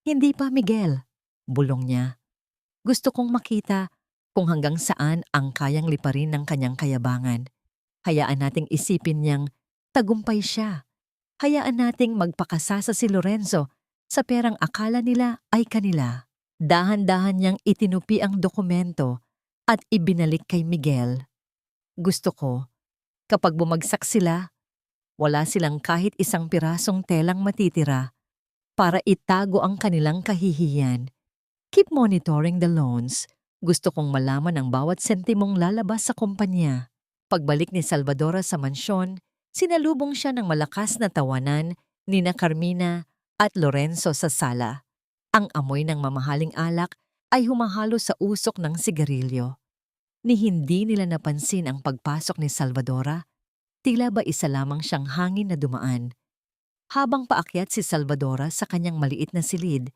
Hindi pa, Miguel, bulong niya. Gusto kong makita kung hanggang saan ang kayang liparin ng kanyang kayabangan. Hayaan nating isipin niyang tagumpay siya. Hayaan nating magpakasasa si Lorenzo sa perang akala nila ay kanila. Dahan-dahan niyang itinupi ang dokumento at ibinalik kay Miguel. Gusto ko, kapag bumagsak sila, wala silang kahit isang pirasong telang matitira para itago ang kanilang kahihiyan. Keep monitoring the loans. Gusto kong malaman ang bawat sentimong lalabas sa kumpanya. Pagbalik ni Salvadora sa mansyon, sinalubong siya ng malakas na tawanan ni na Carmina at Lorenzo sa sala. Ang amoy ng mamahaling alak ay humahalo sa usok ng sigarilyo. Ni hindi nila napansin ang pagpasok ni Salvadora, tila ba isa lamang siyang hangin na dumaan. Habang paakyat si Salvadora sa kanyang maliit na silid,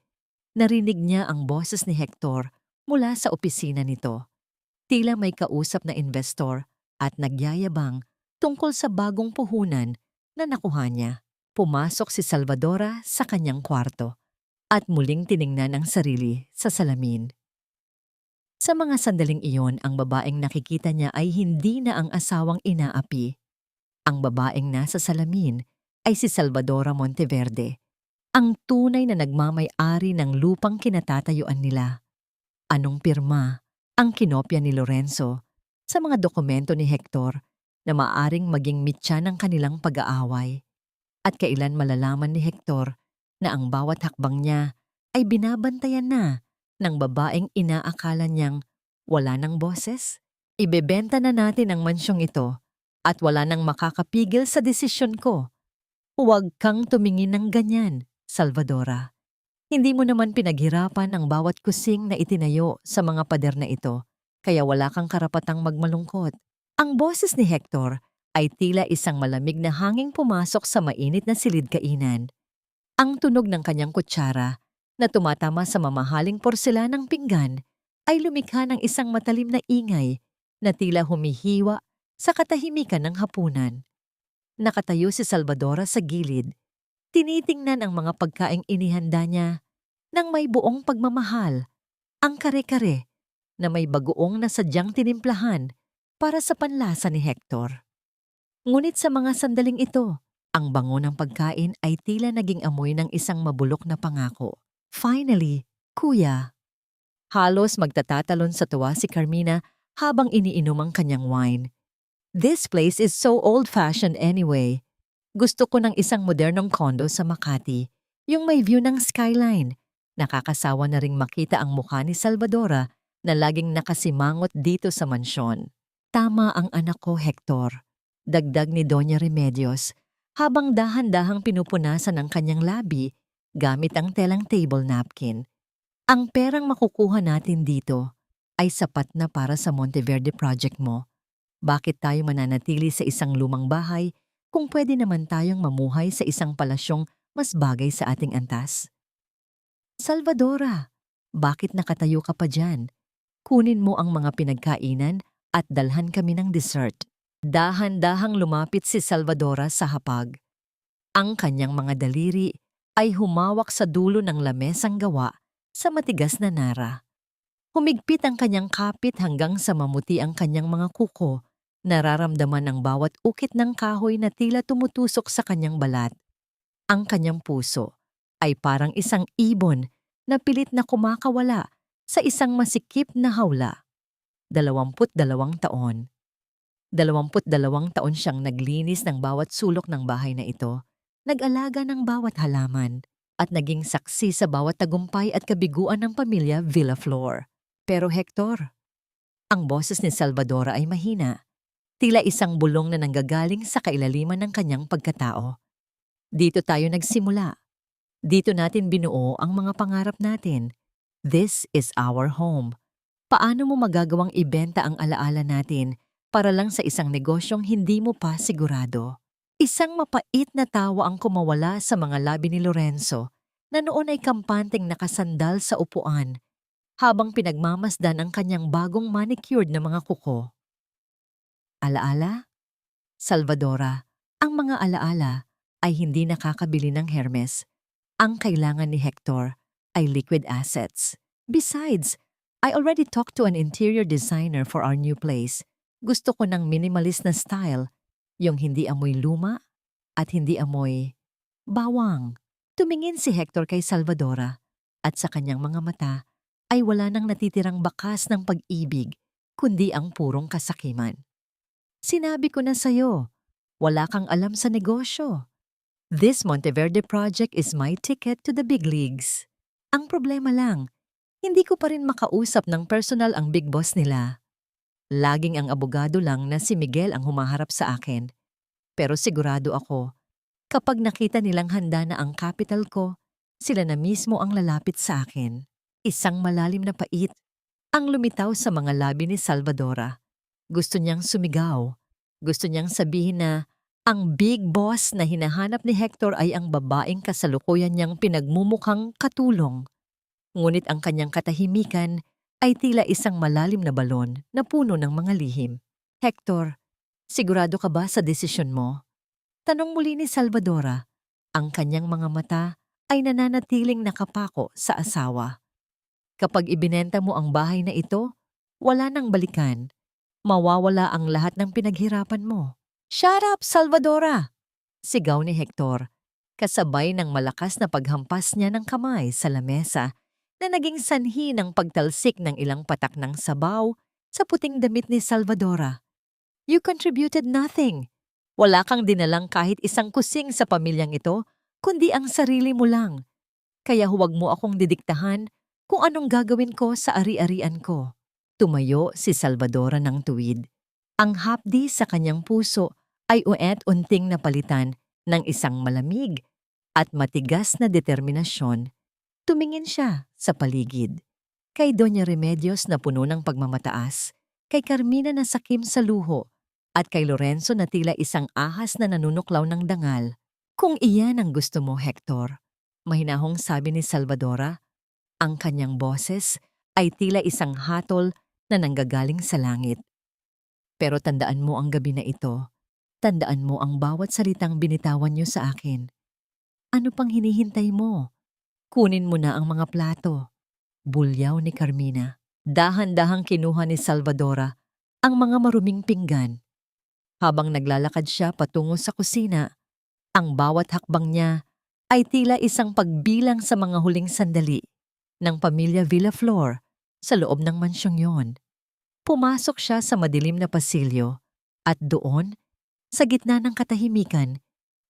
narinig niya ang boses ni Hector mula sa opisina nito. Tila may kausap na investor at nagyayabang tungkol sa bagong puhunan na nakuha niya. Pumasok si Salvadora sa kanyang kwarto at muling tiningnan ang sarili sa salamin. Sa mga sandaling iyon, ang babaeng nakikita niya ay hindi na ang asawang inaapi. Ang babaeng nasa salamin ay si Salvadora Monteverde, ang tunay na nagmamay-ari ng lupang kinatatayuan nila. Anong pirma ang kinopya ni Lorenzo sa mga dokumento ni Hector na maaring maging mitya ng kanilang pag-aaway? At kailan malalaman ni Hector na ang bawat hakbang niya ay binabantayan na ng babaeng inaakala niyang wala ng boses? Ibebenta na natin ang mansyong ito at wala nang makakapigil sa desisyon ko. Huwag kang tumingin ng ganyan, Salvadora. Hindi mo naman pinaghirapan ang bawat kusing na itinayo sa mga pader na ito, kaya wala kang karapatang magmalungkot. Ang boses ni Hector ay tila isang malamig na hanging pumasok sa mainit na silid kainan. Ang tunog ng kanyang kutsara na tumatama sa mamahaling porselanang pinggan ay lumikha ng isang matalim na ingay na tila humihiwa sa katahimikan ng hapunan. Nakatayo si Salvadora sa gilid, tinitingnan ang mga pagkaing inihanda niya ng may buong pagmamahal, ang kare-kare na may bagoong na sadyang tinimplahan para sa panlasa ni Hector. Ngunit sa mga sandaling ito, ang bango ng pagkain ay tila naging amoy ng isang mabulok na pangako. Finally, kuya. Halos magtatatalon sa tuwa si Carmina habang iniinom ang kanyang wine. This place is so old-fashioned anyway. Gusto ko ng isang modernong condo sa Makati, yung may view ng skyline. Nakakasawa na ring makita ang mukha ni Salvadora na laging nakasimangot dito sa mansyon. Tama ang anak ko, Hector. Dagdag ni Doña Remedios habang dahan-dahang pinupunasan ang kanyang labi gamit ang telang table napkin. Ang perang makukuha natin dito ay sapat na para sa Monteverde project mo. Bakit tayo mananatili sa isang lumang bahay kung pwede naman tayong mamuhay sa isang palasyong mas bagay sa ating antas? Salvadora, bakit nakatayo ka pa dyan? Kunin mo ang mga pinagkainan at dalhan kami ng dessert. Dahan-dahang lumapit si Salvadora sa hapag. Ang kanyang mga daliri ay humawak sa dulo ng lamesang gawa sa matigas na nara. Humigpit ang kanyang kapit hanggang sa mamuti ang kanyang mga kuko. Nararamdaman ang bawat ukit ng kahoy na tila tumutusok sa kanyang balat. Ang kanyang puso ay parang isang ibon na pilit na kumakawala sa isang masikip na hawla. 22 taon. 22 taon siyang naglinis ng bawat sulok ng bahay na ito, nag-alaga ng bawat halaman, at naging saksi sa bawat tagumpay at kabiguan ng pamilya Villaflor. Pero Hector, ang boses ni Salvadora ay mahina. Tila isang bulong na nanggagaling sa kailaliman ng kanyang pagkatao. Dito tayo nagsimula. Dito natin binuo ang mga pangarap natin. This is our home. Paano mo magagawang ibenta ang alaala natin para lang sa isang negosyong hindi mo pa sigurado? Isang mapait na tawa ang kumawala sa mga labi ni Lorenzo na noon ay kampanteng nakasandal sa upuan habang pinagmamasdan ang kanyang bagong manicured na mga kuko. Alaala? Salvadora, ang mga alaala ay hindi nakakabili ng Hermes. Ang kailangan ni Hector ay liquid assets. Besides, I already talked to an interior designer for our new place. Gusto ko ng minimalist na style, yung hindi amoy luma at hindi amoy bawang. Tumingin si Hector kay Salvadora at sa kanyang mga mata ay wala nang natitirang bakas ng pag-ibig kundi ang purong kasakiman. Sinabi ko na sa'yo, wala kang alam sa negosyo. This Monteverde project is my ticket to the big leagues. Ang problema lang, hindi ko pa rin makausap ng personal ang big boss nila. Laging ang abogado lang na si Miguel ang humaharap sa akin. Pero sigurado ako, kapag nakita nilang handa na ang capital ko, sila na mismo ang lalapit sa akin. Isang malalim na pait ang lumitaw sa mga labi ni Salvadora. Gusto niyang sumigaw. Gusto niyang sabihin na ang big boss na hinahanap ni Hector ay ang babaeng kasalukuyan niyang pinagmumukhang katulong. Ngunit ang kanyang katahimikan ay tila isang malalim na balon na puno ng mga lihim. Hector, sigurado ka ba sa desisyon mo? Tanong muli ni Salvadora. Ang kanyang mga mata ay nananatiling nakapako sa asawa. Kapag ibinenta mo ang bahay na ito, wala nang balikan. Mawawala ang lahat ng pinaghirapan mo. Shut up, Salvadora! Sigaw ni Hector, kasabay ng malakas na paghampas niya ng kamay sa lamesa na naging sanhi ng pagtalsik ng ilang patak ng sabaw sa puting damit ni Salvadora. You contributed nothing. Wala kang dinalang kahit isang kusing sa pamilyang ito, kundi ang sarili mo lang. Kaya huwag mo akong didiktahan kung anong gagawin ko sa ari-arian ko. Tumayo si Salvadora ng tuwid. Ang hapdi sa kanyang puso ay unting napalitan ng isang malamig at matigas na determinasyon. Tumingin siya sa paligid. Kay Doña Remedios na puno ng pagmamataas, kay Carmina na sakim sa luho, at kay Lorenzo na tila isang ahas na nanunuklaw ng dangal. Kung iyan ang gusto mo, Hector, mahinahong sabi ni Salvadora, ang kanyang boses ay tila isang hatol na nanggagaling sa langit. Pero tandaan mo ang gabi na ito. Tandaan mo ang bawat salitang binitawan niyo sa akin. Ano pang hinihintay mo? Kunin mo na ang mga plato. Bulyaw ni Carmina. Dahan-dahang kinuha ni Salvadora ang mga maruming pinggan. Habang naglalakad siya patungo sa kusina, ang bawat hakbang niya ay tila isang pagbilang sa mga huling sandali ng pamilya Villaflor sa loob ng mansyong yon. Pumasok siya sa madilim na pasilyo at doon, sa gitna ng katahimikan,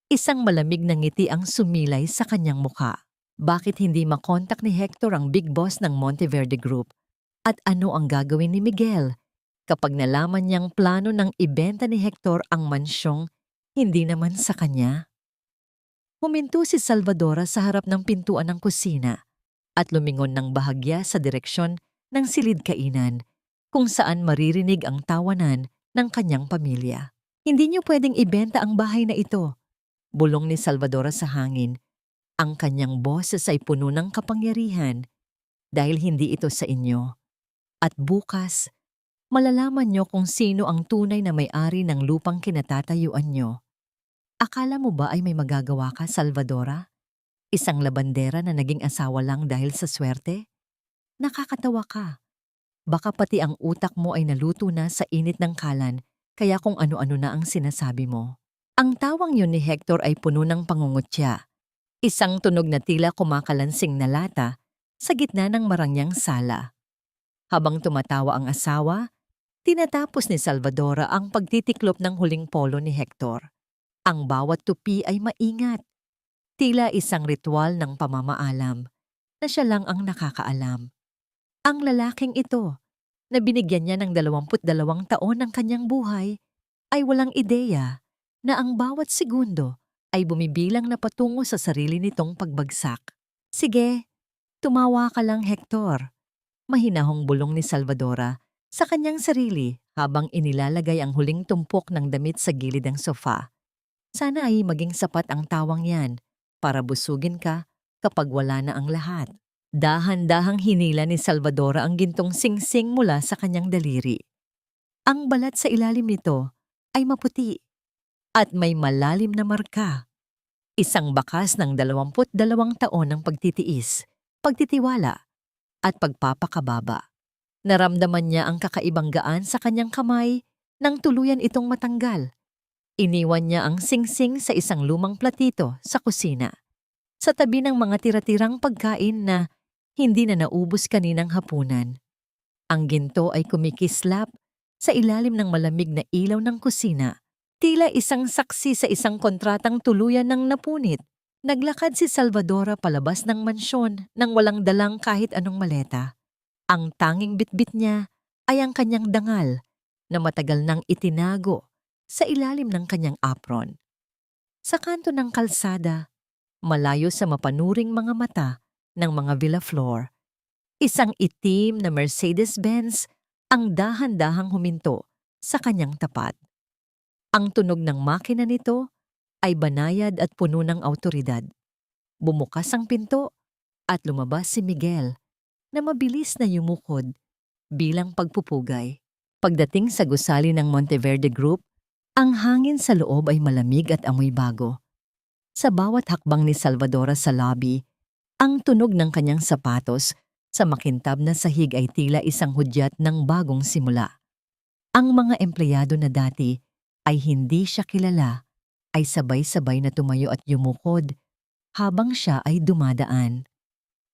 isang malamig na ngiti ang sumilay sa kanyang mukha. Bakit hindi makontak ni Hector ang big boss ng Monteverde Group? At ano ang gagawin ni Miguel kapag nalaman niyang plano ng ibenta ni Hector ang mansyong hindi naman sa kanya? Huminto si Salvadora sa harap ng pintuan ng kusina at lumingon ng bahagya sa direksyon ng silid kainan kung saan maririnig ang tawanan ng kanyang pamilya. Hindi niyo pwedeng ibenta ang bahay na ito, bulong ni Salvadora sa hangin. Ang kanyang boses ay puno ng kapangyarihan dahil hindi ito sa inyo. At bukas, malalaman niyo kung sino ang tunay na may-ari ng lupang kinatatayuan niyo. Akala mo ba ay may magagawa ka, Salvadora? Isang labandera na naging asawa lang dahil sa swerte? Nakakatawa ka. Baka pati ang utak mo ay naluto na sa init ng kalan, kaya kung ano-ano na ang sinasabi mo. Ang tawang yun ni Hector ay puno ng pangungutya. Isang tunog na tila kumakalansing na lata sa gitna ng marangyang sala. Habang tumatawa ang asawa, tinatapos ni Salvadora ang pagtitiklop ng huling polo ni Hector. Ang bawat tupi ay maingat. Tila isang ritual ng pamamaalam na siya lang ang nakakaalam. Ang lalaking ito, na binigyan niya ng 22 taon ng kanyang buhay, ay walang ideya na ang bawat segundo ay bumibilang na patungo sa sarili nitong pagbagsak. Sige, tumawa ka lang, Hector. Mahinahong bulong ni Salvadora sa kanyang sarili habang inilalagay ang huling tumpok ng damit sa gilid ng sofa. Sana ay maging sapat ang tawang yan para busugin ka kapag wala na ang lahat. Dahan-dahang hinila ni Salvadora ang gintong singsing mula sa kanyang daliri. Ang balat sa ilalim nito ay maputi at may malalim na marka. Isang bakas ng 22 taon ng pagtitiis, pagtitiwala, at pagpapakababa. Naramdaman niya ang kakaibang gaan sa kanyang kamay nang tuluyan itong matanggal. Iniwan niya ang singsing sa isang lumang platito sa kusina, sa tabi ng mga tira-tirang pagkain na hindi na naubos kaninang hapunan. Ang ginto ay kumikislap sa ilalim ng malamig na ilaw ng kusina, tila isang saksi sa isang kontratang tuluyan ng napunit. Naglakad si Salvadora palabas ng mansyon nang walang dalang kahit anong maleta. Ang tanging bitbit niya ay ang kanyang dangal na matagal nang itinago sa ilalim ng kanyang apron. Sa kanto ng kalsada, malayo sa mapanuring mga mata ng mga Villaflor, isang itim na Mercedes-Benz ang dahan-dahang huminto sa kanyang tapat. Ang tunog ng makina nito ay banayad at puno ng awtoridad. Bumukas ang pinto at lumabas si Miguel na mabilis na yumukod bilang pagpupugay. Pagdating sa gusali ng Monteverde Group, ang hangin sa loob ay malamig at amoy bago. Sa bawat hakbang ni Salvadora sa lobby, ang tunog ng kanyang sapatos sa makintab na sahig ay tila isang hudyat ng bagong simula. Ang mga empleyado na dati ay hindi siya kilala ay sabay-sabay na tumayo at yumukod habang siya ay dumadaan.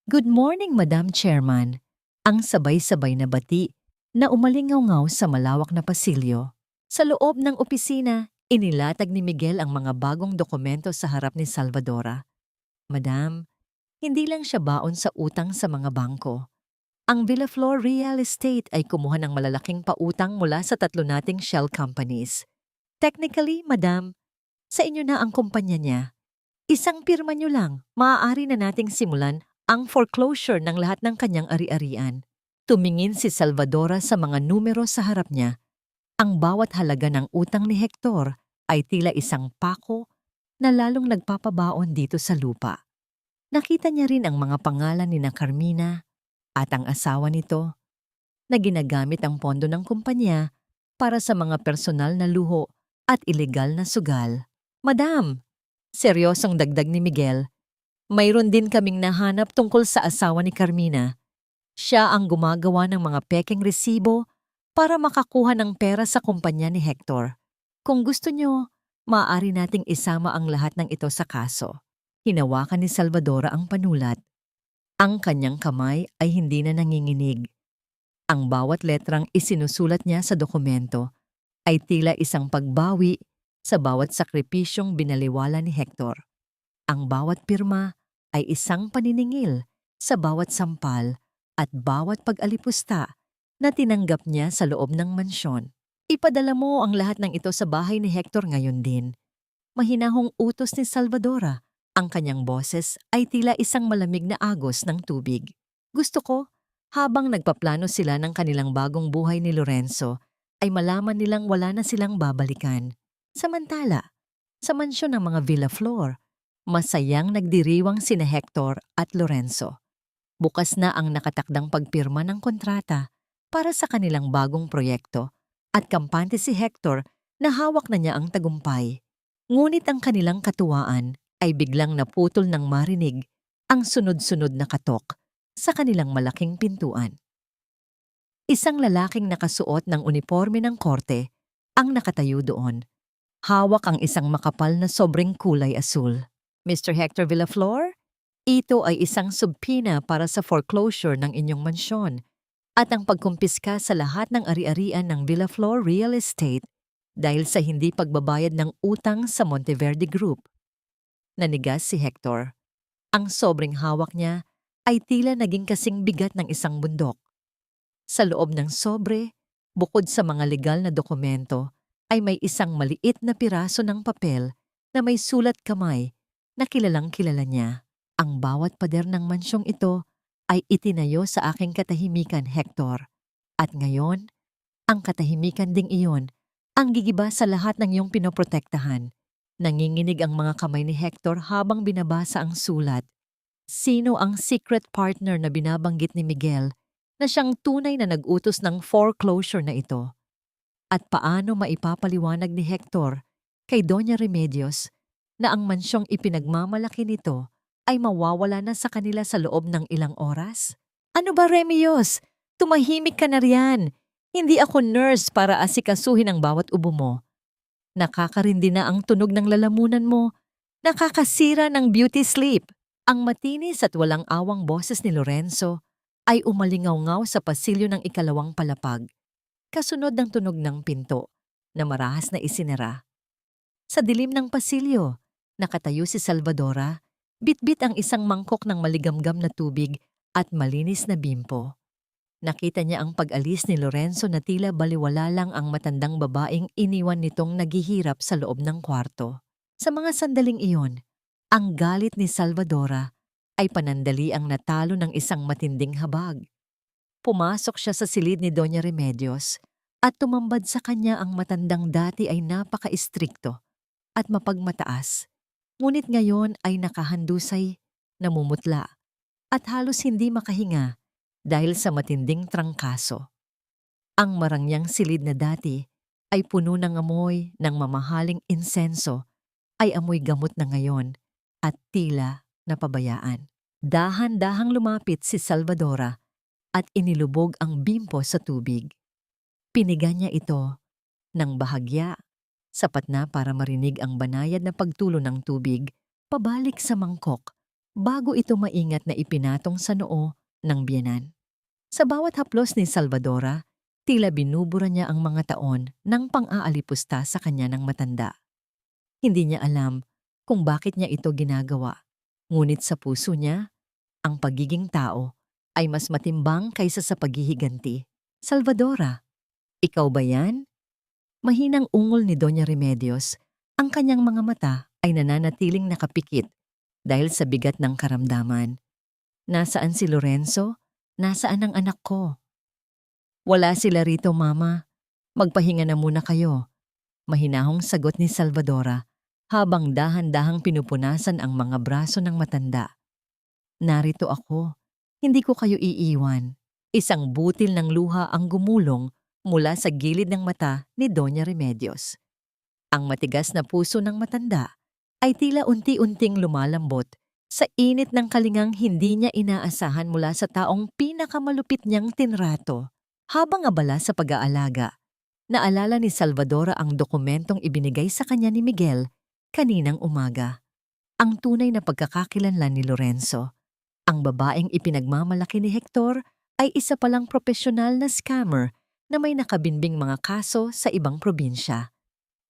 "Good morning, Madam Chairman," ang sabay-sabay na bati na umalingaw-ngaw sa malawak na pasilyo. Sa loob ng opisina, inilatag ni Miguel ang mga bagong dokumento sa harap ni Salvadora. "Madam, hindi lang siya baon sa utang sa mga bangko. Ang Villaflor Real Estate ay kumuha ng malalaking pautang mula sa 3 nating shell companies. Technically, Madam, sa inyo na ang kumpanya niya. Isang pirma niyo lang, maaari na nating simulan ang foreclosure ng lahat ng kanyang ari-arian." Tumingin si Salvadora sa mga numero sa harap niya. Ang bawat halaga ng utang ni Hector ay tila isang pako na lalong nagpapabaon dito sa lupa. Nakita niya rin ang mga pangalan ni na Carmina at ang asawa nito na ginagamit ang pondo ng kumpanya para sa mga personal na luho at ilegal na sugal. "Madam," seryosong dagdag ni Miguel, "mayroon din kaming nahanap tungkol sa asawa ni Carmina. Siya ang gumagawa ng mga pekeng resibo para makakuha ng pera sa kumpanya ni Hector. Kung gusto niyo, maaari nating isama ang lahat ng ito sa kaso." Hinawakan ni Salvadora ang panulat. Ang kanyang kamay ay hindi na nanginginig. Ang bawat letrang isinusulat niya sa dokumento ay tila isang pagbawi sa bawat sakripisyong binaliwala ni Hector. Ang bawat pirma ay isang paniningil sa bawat sampal at bawat pag-alipusta na tinanggap niya sa loob ng mansyon. "Ipadala mo ang lahat ng ito sa bahay ni Hector ngayon din." Mahinahong utos ni Salvadora. Ang kanyang boses ay tila isang malamig na agos ng tubig. "Gusto ko, habang nagpaplano sila ng kanilang bagong buhay ni Lorenzo, ay malaman nilang wala na silang babalikan. Samantala, sa mansyon ng mga Villaflor, masayang nagdiriwang sina Hector at Lorenzo. Bukas na ang nakatakdang pagpirma ng kontrata para sa kanilang bagong proyekto at kampante si Hector na hawak na niya ang tagumpay. Ngunit ang kanilang katuwaan ay biglang naputol nang marinig ang sunod-sunod na katok sa kanilang malaking pintuan. Isang lalaking nakasuot ng uniforme ng korte ang nakatayo doon. Hawak ang isang makapal na sobrang kulay asul. "Mr. Hector Villaflor, ito ay isang subpoena para sa foreclosure ng inyong mansyon at ang pagkumpiska sa lahat ng ari-arian ng Villaflor Real Estate dahil sa hindi pagbabayad ng utang sa Monteverde Group." Nanigas si Hector. Ang sobrang hawak niya ay tila naging kasing bigat ng isang bundok. Sa loob ng sobre, bukod sa mga legal na dokumento, ay may isang maliit na piraso ng papel na may sulat kamay na kilalang-kilala niya. "Ang bawat pader ng mansyong ito ay itinayo sa aking katahimikan, Hector. At ngayon, ang katahimikan ding iyon ang gigiba sa lahat ng iyong pinoprotektahan." Nanginginig ang mga kamay ni Hector habang binabasa ang sulat. Sino ang secret partner na binabanggit ni Miguel na siyang tunay na nag-utos ng foreclosure na ito? At paano maipapaliwanag ni Hector kay Doña Remedios na ang mansyong ipinagmamalaki nito ay mawawala na sa kanila sa loob ng ilang oras? Ano ba, Remedios? Tumahimik ka na riyan. Hindi ako nurse para asikasuhin ang bawat ubo mo. Nakakarindi na ang tunog ng lalamunan mo. Nakakasira ng beauty sleep. Ang matinis at walang awang boses ni Lorenzo ay umalingaw-ngaw sa pasilyo ng ikalawang palapag, kasunod ng tunog ng pinto na marahas na isinara. Sa dilim ng pasilyo, nakatayo si Salvadora, bitbit ang isang mangkok ng maligamgam na tubig at malinis na bimpo. Nakita niya ang pag-alis ni Lorenzo na tila baliwala lang ang matandang babaeng iniwan nitong naghihirap sa loob ng kwarto. Sa mga sandaling iyon, ang galit ni Salvadora ay panandali ang natalo ng isang matinding habag. Pumasok siya sa silid ni Doña Remedios at tumambad sa kanya ang matandang dati ay napaka-istrikto at mapagmataas. Ngunit ngayon ay nakahandusay, namumutla at halos hindi makahinga dahil sa matinding trangkaso. Ang marangyang silid na dati ay puno ng amoy ng mamahaling insenso ay amoy gamot na ngayon at tila napabayaan. Dahan-dahang lumapit si Salvadora at inilubog ang bimpo sa tubig. Piniga niya ito ng bahagya, sapat na para marinig ang banayad na pagtulo ng tubig pabalik sa mangkok bago ito maingat na ipinatong sa noo ng biyenan. Sa bawat haplos ni Salvadora, tila binubura niya ang mga taon ng pang-aalipusta sa kanya ng matanda. Hindi niya alam kung bakit niya ito ginagawa, ngunit sa puso niya, ang pagiging tao ay mas matimbang kaysa sa paghihiganti. Salvadora, ikaw ba yan? Mahinang ungol ni Doña Remedios, ang kanyang mga mata ay nananatiling nakapikit dahil sa bigat ng karamdaman. Nasaan si Lorenzo? Nasaan ang anak ko? Wala sila rito, Mama. Magpahinga na muna kayo. Mahinahong sagot ni Salvadora habang dahan-dahang pinupunasan ang mga braso ng matanda. Narito ako. Hindi ko kayo iiwan. Isang butil ng luha ang gumulong mula sa gilid ng mata ni Doña Remedios. Ang matigas na puso ng matanda ay tila unti-unting lumalambot sa init ng kalingang hindi niya inaasahan mula sa taong pinakamalupit niyang tinrato. Habang abala sa pag-aalaga, naalala ni Salvadora ang dokumentong ibinigay sa kanya ni Miguel kaninang umaga. Ang tunay na pagkakakilanlan ni Lorenzo. Ang babaeng ipinagmamalaki ni Hector ay isa palang profesional na scammer na may nakabinbing mga kaso sa ibang probinsya.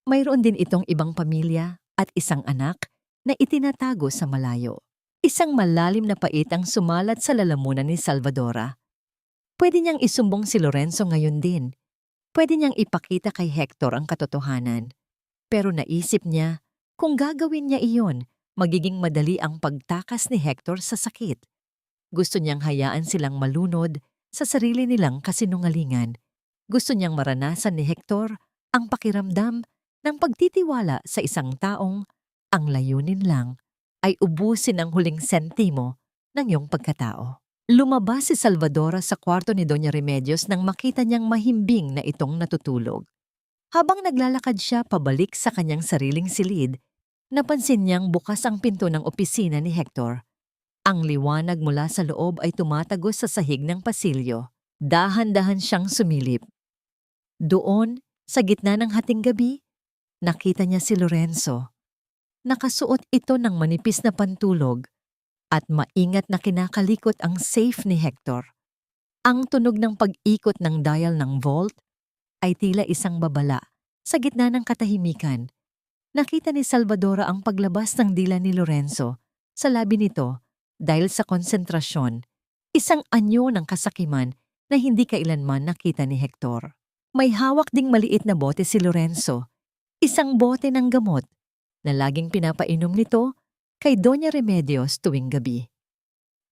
Mayroon din itong ibang pamilya at isang anak na itinatago sa malayo. Isang malalim na pait ang sumalat sa lalamunan ni Salvadora. Pwede niyang isumbong si Lorenzo ngayon din. Pwede niyang ipakita kay Hector ang katotohanan. Pero naisip niya, kung gagawin niya iyon, magiging madali ang pagtakas ni Hector sa sakit. Gusto niyang hayaan silang malunod sa sarili nilang kasinungalingan. Gusto niyang maranasan ni Hector ang pakiramdam ng pagtitiwala sa isang taong ang layunin lang ay ubusin ang huling sentimo ng iyong pagkatao. Lumabas si Salvadora sa kwarto ni Doña Remedios nang makita niyang mahimbing na itong natutulog. Habang naglalakad siya pabalik sa kanyang sariling silid, napansin niyang bukas ang pinto ng opisina ni Hector. Ang liwanag mula sa loob ay tumatagos sa sahig ng pasilyo. Dahan-dahan siyang sumilip. Doon, sa gitna ng hating gabi, nakita niya si Lorenzo. Nakasuot ito ng manipis na pantulog at maingat na kinakalikot ang safe ni Hector. Ang tunog ng pag-ikot ng dial ng vault ay tila isang babala sa gitna ng katahimikan. Nakita ni Salvadora ang paglabas ng dila ni Lorenzo sa labi nito dahil sa konsentrasyon, isang anyo ng kasakiman na hindi kailanman nakita ni Hector. May hawak ding maliit na bote si Lorenzo, isang bote ng gamot na laging pinapainom nito kay Doña Remedios tuwing gabi.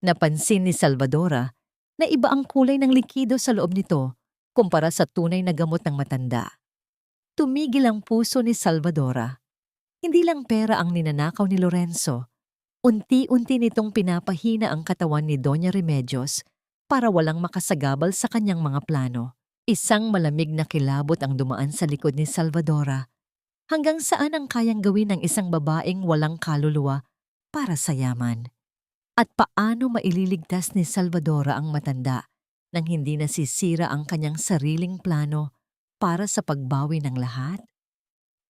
Napansin ni Salvadora na iba ang kulay ng likido sa loob nito kumpara sa tunay na gamot ng matanda. Tumigil ang puso ni Salvadora. Hindi lang pera ang ninanakaw ni Lorenzo, Unti-unti nitong pinapahina ang katawan ni Doña Remedios para walang makasagabal sa kanyang mga plano. Isang malamig na kilabot ang dumaan sa likod ni Salvadora. Hanggang saan ang kayang gawin ng isang babaeng walang kaluluwa para sa yaman? At paano maililigtas ni Salvadora ang matanda nang hindi nasisira ang kanyang sariling plano para sa pagbawi ng lahat?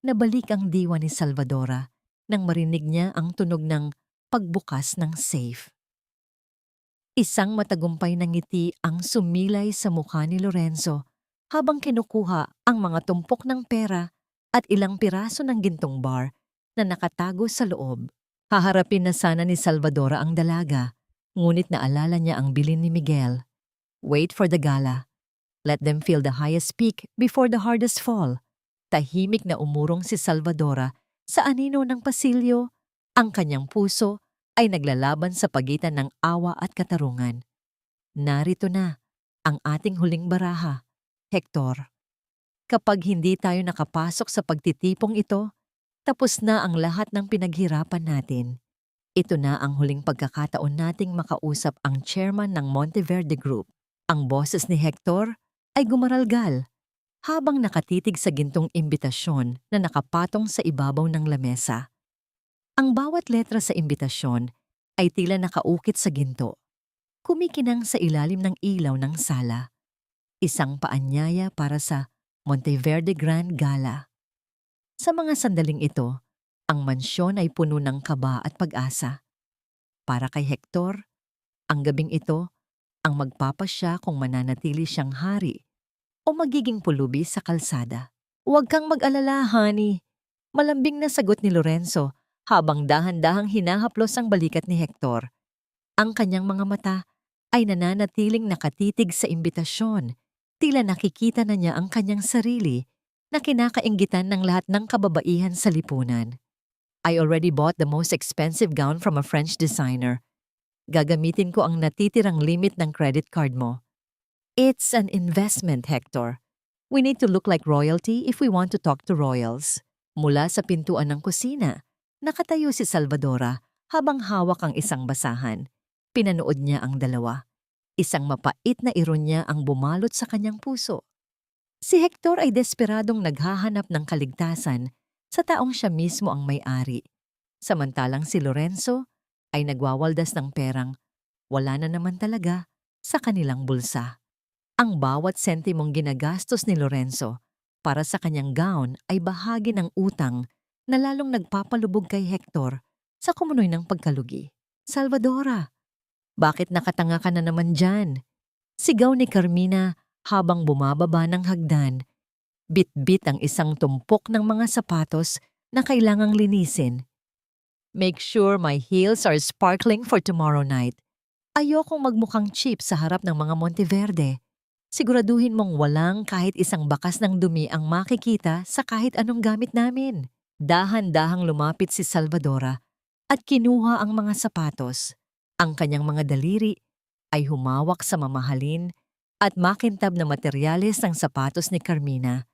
Nabalik ang diwa ni Salvadora nang marinig niya ang tunog ng pagbukas ng safe. Isang matagumpay na ngiti ang sumilay sa mukha ni Lorenzo habang kinukuha ang mga tumpok ng pera at ilang piraso ng gintong bar na nakatago sa loob. Haharapin na sana ni Salvadora ang dalaga, ngunit naalala niya ang bilin ni Miguel. Wait for the gala. Let them feel the highest peak before the hardest fall. Tahimik na umurong si Salvadora sa anino ng pasilyo. Ang kanyang puso ay naglalaban sa pagitan ng awa at katarungan. Narito na ang ating huling baraha, Hector. Kapag hindi tayo nakapasok sa pagtitipong ito, tapos na ang lahat ng pinaghirapan natin. Ito na ang huling pagkakataon nating makausap ang chairman ng Monteverde Group. Ang boses ni Hector ay gumaralgal habang nakatitig sa gintong imbitasyon na nakapatong sa ibabaw ng lamesa. Ang bawat letra sa imbitasyon ay tila nakaukit sa ginto, kumikinang sa ilalim ng ilaw ng sala. Isang paanyaya para sa Monteverde Grand Gala. Sa mga sandaling ito, ang mansyon ay puno ng kaba at pag-asa. Para kay Hector, ang gabing ito ang magpapasya kung mananatili siyang hari o magiging pulubi sa kalsada. Huwag kang mag-alala, honey. Malambing na sagot ni Lorenzo habang dahan-dahang hinahaplos ang balikat ni Hector. Ang kanyang mga mata ay nananatiling nakatitig sa imbitasyon. Tila nakikita na niya ang kanyang sarili na kinakainggitan ng lahat ng kababaihan sa lipunan. I already bought the most expensive gown from a French designer. Gagamitin ko ang natitirang limit ng credit card mo. It's an investment, Hector. We need to look like royalty if we want to talk to royals. Mula sa pintuan ng kusina, nakatayo si Salvadora habang hawak ang isang basahan. Pinanood niya ang dalawa. Isang mapait na ironya ang bumalot sa kanyang puso. Si Hector ay desperadong naghahanap ng kaligtasan sa taong siya mismo ang may-ari. Samantalang si Lorenzo ay nagwawaldas ng perang wala na naman talaga sa kanilang bulsa. Ang bawat sentimong ginagastos ni Lorenzo para sa kanyang gown ay bahagi ng utang na lalong nagpapalubog kay Hector sa kumunoy ng pagkalugi. Salvadora, bakit nakatanga ka na naman dyan? Sigaw ni Carmina habang bumababa ng hagdan. Bit-bit ang isang tumpok ng mga sapatos na kailangang linisin. Make sure my heels are sparkling for tomorrow night. Ayokong magmukhang cheap sa harap ng mga Monteverde. Siguraduhin mong walang kahit isang bakas ng dumi ang makikita sa kahit anong gamit namin. Dahan-dahang lumapit si Salvadora at kinuha ang mga sapatos. Ang kanyang mga daliri ay humawak sa mamahalin at makintab na materyales ng sapatos ni Carmina.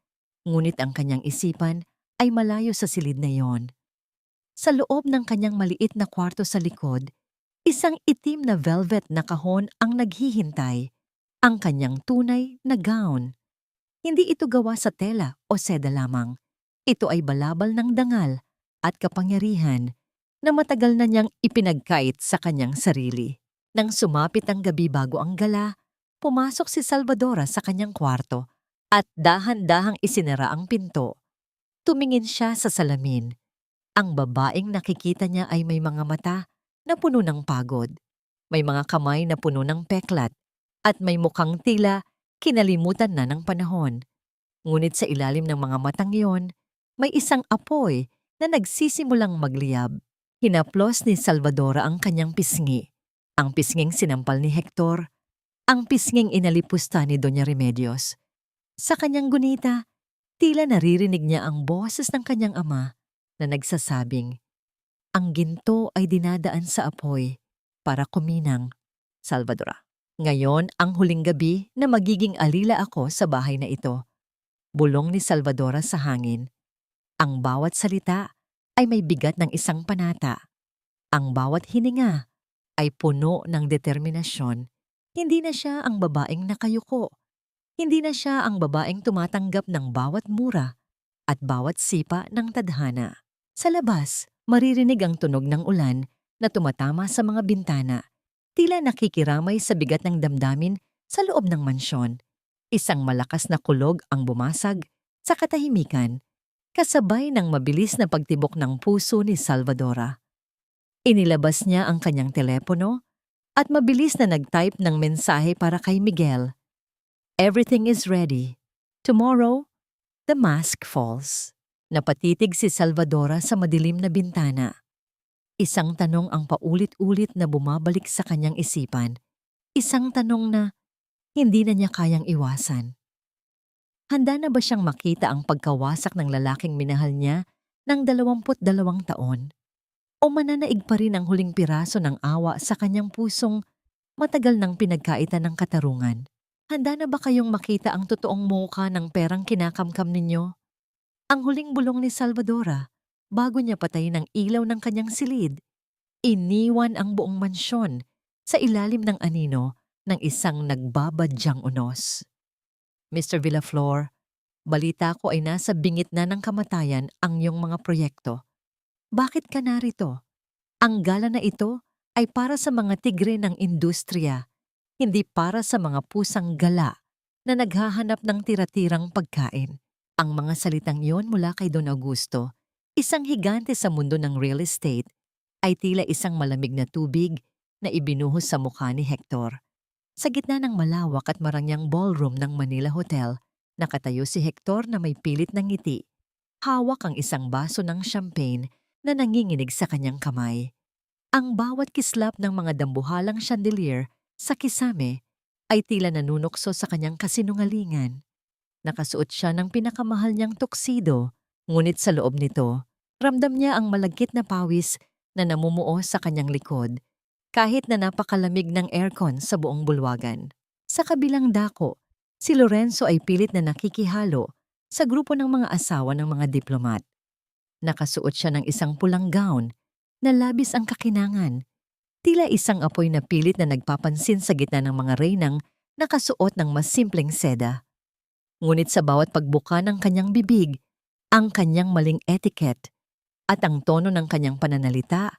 Ngunit ang kanyang isipan ay malayo sa silid na iyon. Sa loob ng kanyang maliit na kwarto sa likod, isang itim na velvet na kahon ang naghihintay, ang kanyang tunay na gown. Hindi ito gawa sa tela o seda lamang. Ito ay balabal ng dangal at kapangyarihan na matagal na niyang ipinagkait sa kanyang sarili. Nang sumapit ang gabi bago ang gala, pumasok si Salvadora sa kanyang kwarto at dahan-dahang isinara ang pinto. Tumingin siya sa salamin. Ang babaeng nakikita niya ay may mga mata na puno ng pagod. May mga kamay na puno ng peklat at may mukhang tila kinalimutan na ng panahon. Ngunit sa ilalim ng mga matang iyon, may isang apoy na nagsisimulang magliyab. Hinaplos ni Salvadora ang kanyang pisngi. Ang pisnging sinampal ni Hector, ang pisnging inalipusta ni Doña Remedios. Sa kanyang gunita, tila naririnig niya ang boses ng kanyang ama na nagsasabing, ang ginto ay dinadaan sa apoy para kuminang, Salvadora. Ngayon ang huling gabi na magiging alila ako sa bahay na ito. Bulong ni Salvadora sa hangin. Ang bawat salita ay may bigat ng isang panata. Ang bawat hininga ay puno ng determinasyon. Hindi na siya ang babaeng nakayuko. Hindi na siya ang babaeng tumatanggap ng bawat mura at bawat sipa ng tadhana. Sa labas, maririnig ang tunog ng ulan na tumatama sa mga bintana, tila nakikiramay sa bigat ng damdamin sa loob ng mansyon. Isang malakas na kulog ang bumasag sa katahimikan, kasabay ng mabilis na pagtibok ng puso ni Salvadora. Inilabas niya ang kanyang telepono at mabilis na nag-type ng mensahe para kay Miguel. Everything is ready. Tomorrow, the mask falls. Napatitig si Salvadora sa madilim na bintana. Isang tanong ang paulit-ulit na bumabalik sa kanyang isipan. Isang tanong na hindi na niya kayang iwasan. Handa na ba siyang makita ang pagkawasak ng lalaking minahal niya ng 22 taon? O mananaig pa rin ang huling piraso ng awa sa kanyang pusong matagal nang pinagkaitan ng katarungan? Handa na ba kayong makita ang totoong mukha ng perang kinakamkam ninyo? Ang huling bulong ni Salvadora, bago niya patayin ang ilaw ng kanyang silid, iniwan ang buong mansyon sa ilalim ng anino ng isang nagbabadyang unos. Mr. Villaflor, balita ko ay nasa bingit na ng kamatayan ang iyong mga proyekto. Bakit ka narito? Ang gala na ito ay para sa mga tigre ng industriya, hindi para sa mga pusang gala na naghahanap ng tira-tirang pagkain. Ang mga salitang iyon mula kay Don Augusto, isang higante sa mundo ng real estate, ay tila isang malamig na tubig na ibinuhos sa mukha ni Hector. Sa gitna ng malawak at marangyang ballroom ng Manila Hotel, nakatayo si Hector na may pilit ng ngiti. Hawak ang isang baso ng champagne na nanginginig sa kanyang kamay. Ang bawat kislap ng mga dambuhalang chandelier sa kisame ay tila nanunukso sa kanyang kasinungalingan. Nakasuot siya ng pinakamahal niyang tuxedo, ngunit sa loob nito, ramdam niya ang malagkit na pawis na namumuo sa kanyang likod, kahit na napakalamig ng aircon sa buong bulwagan. Sa kabilang dako, si Lorenzo ay pilit na nakikihalo sa grupo ng mga asawa ng mga diplomat. Nakasuot siya ng isang pulang gown na labis ang kakinangan, tila isang apoy na pilit na nagpapansin sa gitna ng mga reynang nakasuot ng mas simpleng seda. Ngunit sa bawat pagbuka ng kanyang bibig, ang kanyang maling etiquette at ang tono ng kanyang pananalita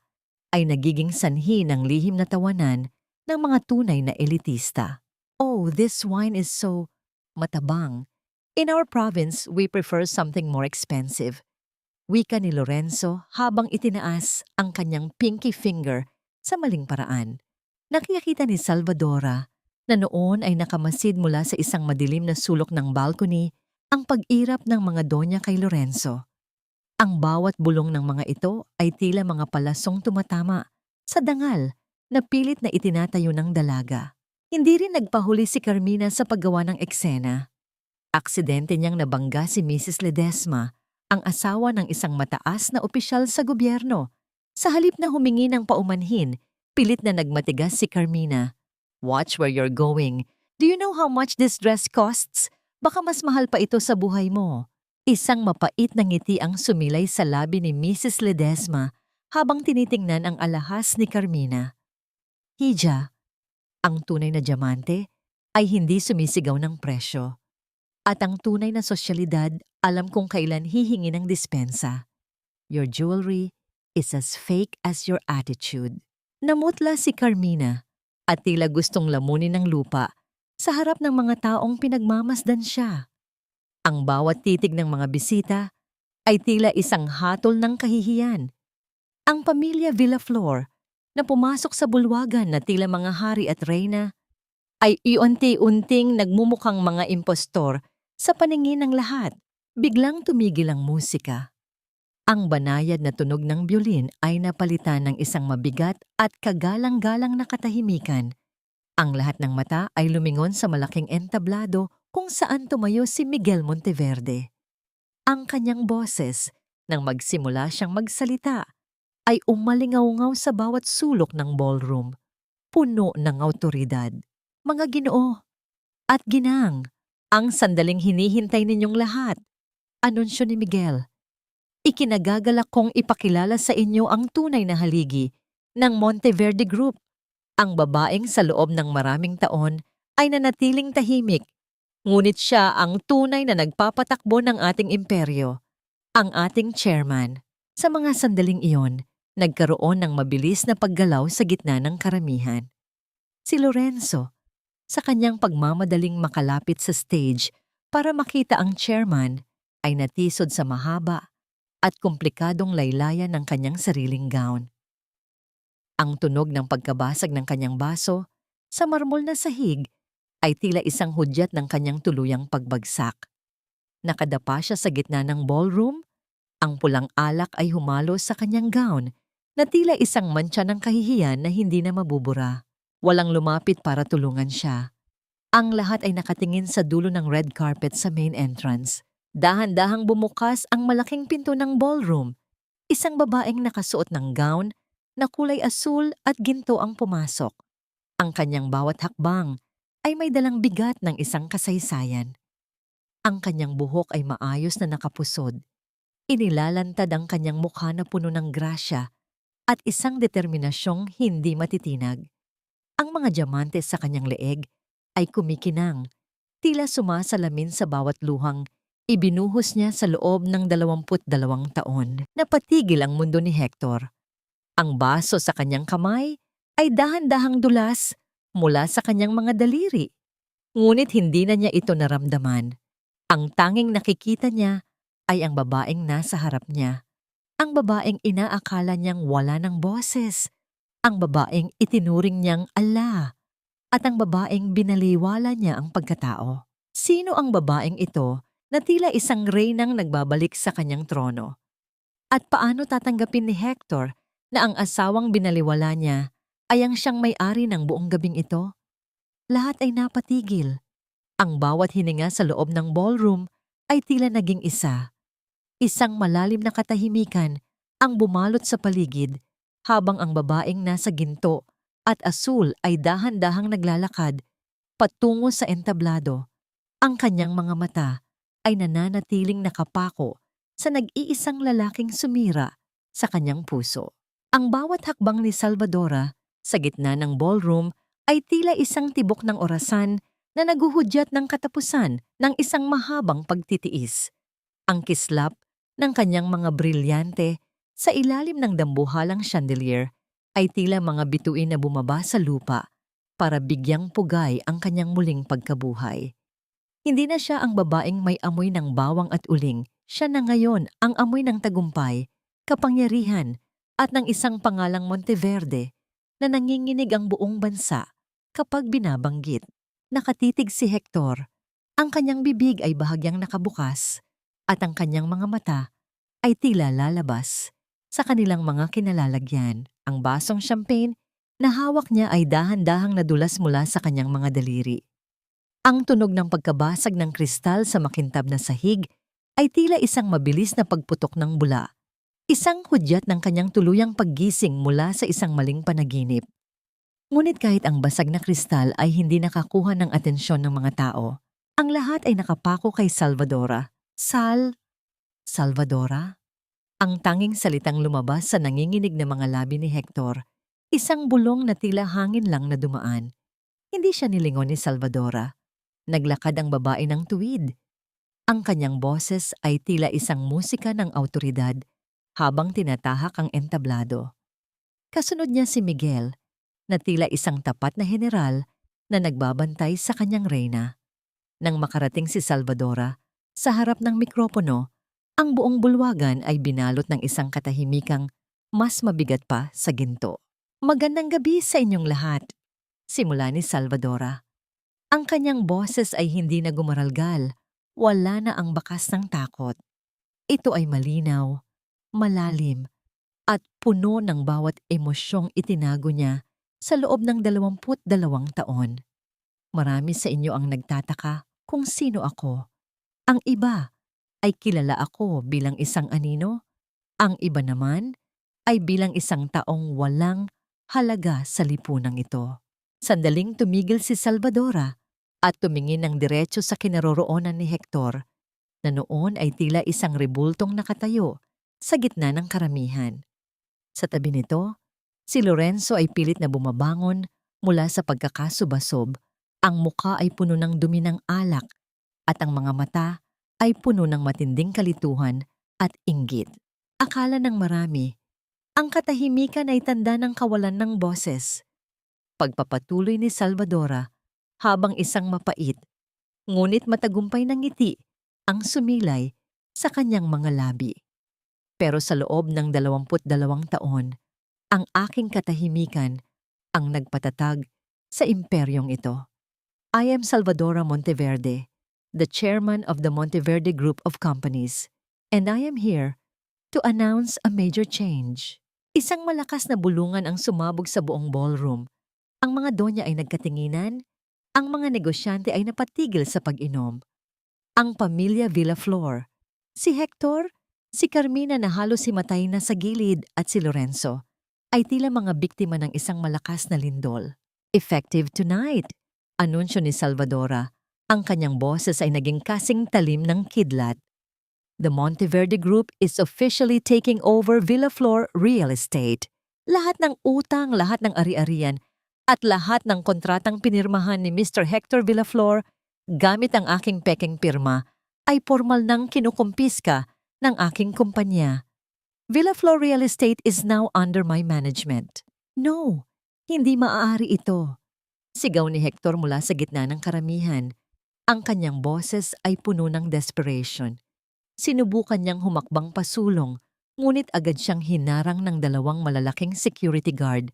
ay nagiging sanhi ng lihim na tawanan ng mga tunay na elitista. Oh, this wine is so matabang. In our province, we prefer something more expensive. Wika ni Lorenzo habang itinaas ang kanyang pinky finger sa maling paraan. Nakikita ni Salvadora na noon ay nakamasid mula sa isang madilim na sulok ng balcony ang pag-irap ng mga donya kay Lorenzo. Ang bawat bulong ng mga ito ay tila mga palasong tumatama sa dangal na pilit na itinatayo ng dalaga. Hindi rin nagpahuli si Carmina sa paggawa ng eksena. Aksidente niyang nabangga si Mrs. Ledesma, ang asawa ng isang mataas na opisyal sa gobyerno. Sa halip na humingi ng paumanhin, pilit na nagmatigas si Carmina. Watch where you're going. Do you know how much this dress costs? Baka mas mahal pa ito sa buhay mo. Isang mapait na ngiti ang sumilay sa labi ni Mrs. Ledesma habang tinitingnan ang alahas ni Carmina. Hija, ang tunay na diamante ay hindi sumisigaw ng presyo. At ang tunay na sosyalidad, alam kung kailan hihingi ng dispensa. Your jewelry is as fake as your attitude. Namutla si Carmina at tila gustong lamunin ng lupa sa harap ng mga taong pinagmamasdan siya. Ang bawat titig ng mga bisita ay tila isang hatol ng kahihiyan. Ang pamilya Villaflor na pumasok sa bulwagan na tila mga hari at reyna ay iunti-unting nagmumukhang mga impostor sa paningin ng lahat. Biglang tumigil ang musika. Ang banayad na tunog ng biolin ay napalitan ng isang mabigat at kagalang-galang na katahimikan. Ang lahat ng mata ay lumingon sa malaking entablado kung saan tumayo si Miguel Monteverde. Ang kanyang boses, nang magsimula siyang magsalita, ay umalingaw-ngaw sa bawat sulok ng ballroom, puno ng awtoridad. Mga ginoo at ginang, ang sandaling hinihintay ninyong lahat. Anunsyo ni Miguel. Ikinagagalak kong ipakilala sa inyo ang tunay na haligi ng Monteverde Group. Ang babaeng sa loob ng maraming taon ay nanatiling tahimik, ngunit siya ang tunay na nagpapatakbo ng ating imperyo, ang ating chairman. Sa mga sandaling iyon, nagkaroon ng mabilis na paggalaw sa gitna ng karamihan. Si Lorenzo, sa kanyang pagmamadaling makalapit sa stage para makita ang chairman, ay natisod sa mahaba at komplikadong laylayan ng kanyang sariling gown. Ang tunog ng pagkabasag ng kanyang baso sa marmol na sahig ay tila isang hudyat ng kanyang tuluyang pagbagsak. Nakadapa siya sa gitna ng ballroom, ang pulang alak ay humalo sa kanyang gown na tila isang mantsa ng kahihiyan na hindi na mabubura. Walang lumapit para tulungan siya. Ang lahat ay nakatingin sa dulo ng red carpet sa main entrance. Dahan-dahang bumukas ang malaking pinto ng ballroom. Isang babaeng nakasuot ng gown na kulay asul at ginto ang pumasok. Ang kanyang bawat hakbang ay may dalang bigat ng isang kasaysayan. Ang kanyang buhok ay maayos na nakapusod. Inilalantad ang kanyang mukha na puno ng grasya at isang determinasyong hindi matitinag. Ang mga diamante sa kanyang leeg ay kumikinang, tila sumasalamin sa bawat luhang ibinuhos niya sa loob ng 22 taon. Napatigil ang mundo ni Hector. Ang baso sa kanyang kamay ay dahan-dahang dulas mula sa kanyang mga daliri. Ngunit hindi na niya ito naramdaman. Ang tanging nakikita niya ay ang babaeng nasa harap niya. Ang babaeng inaakala niyang wala ng boses. Ang babaeng itinuring niyang ala. At ang babaeng binaliwala niya ang pagkatao. Sino ang babaeng ito na tila isang reynang nagbabalik sa kanyang trono? At paano tatanggapin ni Hector na ang asawang binaliwala niya ay ang siyang may-ari ng buong gabing ito? Lahat ay napatigil. Ang bawat hininga sa loob ng ballroom ay tila naging isa. Isang malalim na katahimikan ang bumalot sa paligid habang ang babaeng nasa ginto at asul ay dahan-dahang naglalakad patungo sa entablado. Ang kanyang mga mata ay nananatiling nakapako sa nag-iisang lalaking sumira sa kanyang puso. Ang bawat hakbang ni Salvadora sa gitna ng ballroom ay tila isang tibok ng orasan na naguhudyat ng katapusan ng isang mahabang pagtitiis. Ang kislap ng kanyang mga brilyante sa ilalim ng dambuhalang chandelier ay tila mga bituin na bumaba sa lupa para bigyang pugay ang kanyang muling pagkabuhay. Hindi na siya ang babaeng may amoy ng bawang at uling. Siya na ngayon ang amoy ng tagumpay, kapangyarihan at ng isang pangalang Monteverde na nanginginig ang buong bansa kapag binabanggit. Nakatitig si Hector. Ang kanyang bibig ay bahagyang nakabukas at ang kanyang mga mata ay tila lalabas sa kanilang mga kinalalagyan. Ang basong champagne na hawak niya ay dahan-dahang nadulas mula sa kanyang mga daliri. Ang tunog ng pagkabasag ng kristal sa makintab na sahig ay tila isang mabilis na pagputok ng bula. Isang hudyat ng kanyang tuluyang paggising mula sa isang maling panaginip. Ngunit kahit ang basag na kristal ay hindi nakakuha ng atensyon ng mga tao, ang lahat ay nakapako kay Salvadora. Salvadora? Ang tanging salitang lumabas sa nanginginig na mga labi ni Hector, isang bulong na tila hangin lang na dumaan. Hindi siya nilingon ni Salvadora. Naglakad ang babae ng tuwid. Ang kanyang boses ay tila isang musika ng awtoridad habang tinatahak ang entablado. Kasunod niya si Miguel, na tila isang tapat na general na nagbabantay sa kanyang reyna. Nang makarating si Salvadora, sa harap ng mikropono, ang buong bulwagan ay binalot ng isang katahimikang mas mabigat pa sa ginto. Magandang gabi sa inyong lahat, simula ni Salvadora. Ang kanyang boses ay hindi na gumaralgal, wala na ang bakas ng takot. Ito ay malinaw, malalim, at puno ng bawat emosyong itinago niya sa loob ng 22 taon. Marami sa inyo ang nagtataka kung sino ako. Ang iba ay kilala ako bilang isang anino. Ang iba naman ay bilang isang taong walang halaga sa lipunang ito. Sandaling tumigil si Salvadora at tumingin ng diretso sa kinaroroonan ni Hector, na noon ay tila isang rebultong nakatayo sa gitna ng karamihan. Sa tabi nito, Si Lorenzo ay pilit na bumabangon mula sa pagkakasubasob. Ang muka ay puno ng dumi ng alak at ang mga mata ay puno ng matinding kalituhan at inggit. Akala ng marami, ang katahimikan ay tanda ng kawalan ng boses. Pagpapatuloy ni Salvadora habang isang mapait, ngunit matagumpay ng ngiti ang sumilay sa kanyang mga labi. Pero sa loob ng 22 taon, ang aking katahimikan ang nagpatatag sa imperyong ito. I am Salvadora Monteverde, the chairman of the Monteverde Group of Companies, and I am here to announce a major change. Isang malakas na bulungan ang sumabog sa buong ballroom. Ang mga donya ay nagkatinginan, ang mga negosyante ay napatigil sa pag-inom. Ang pamilya Villaflor, si Hector, si Carmina na halos himatay na sa gilid at si Lorenzo, ay tila mga biktima ng isang malakas na lindol. Effective tonight, anunsyo ni Salvadora. Ang kanyang boses ay naging kasing talim ng kidlat. The Monteverde Group is officially taking over Villaflor Real Estate. Lahat ng utang, lahat ng ari-arian, at lahat ng kontratang pinirmahan ni Mr. Hector Villaflor gamit ang aking peking pirma ay formal nang kinukumpiska ng aking kumpanya. Villaflor Real Estate is now under my management. No, hindi maaari ito. Sigaw ni Hector mula sa gitna ng karamihan. Ang kanyang boses ay puno ng desperation. Sinubukan niyang humakbang pasulong, ngunit agad siyang hinarang ng 2 malalaking security guard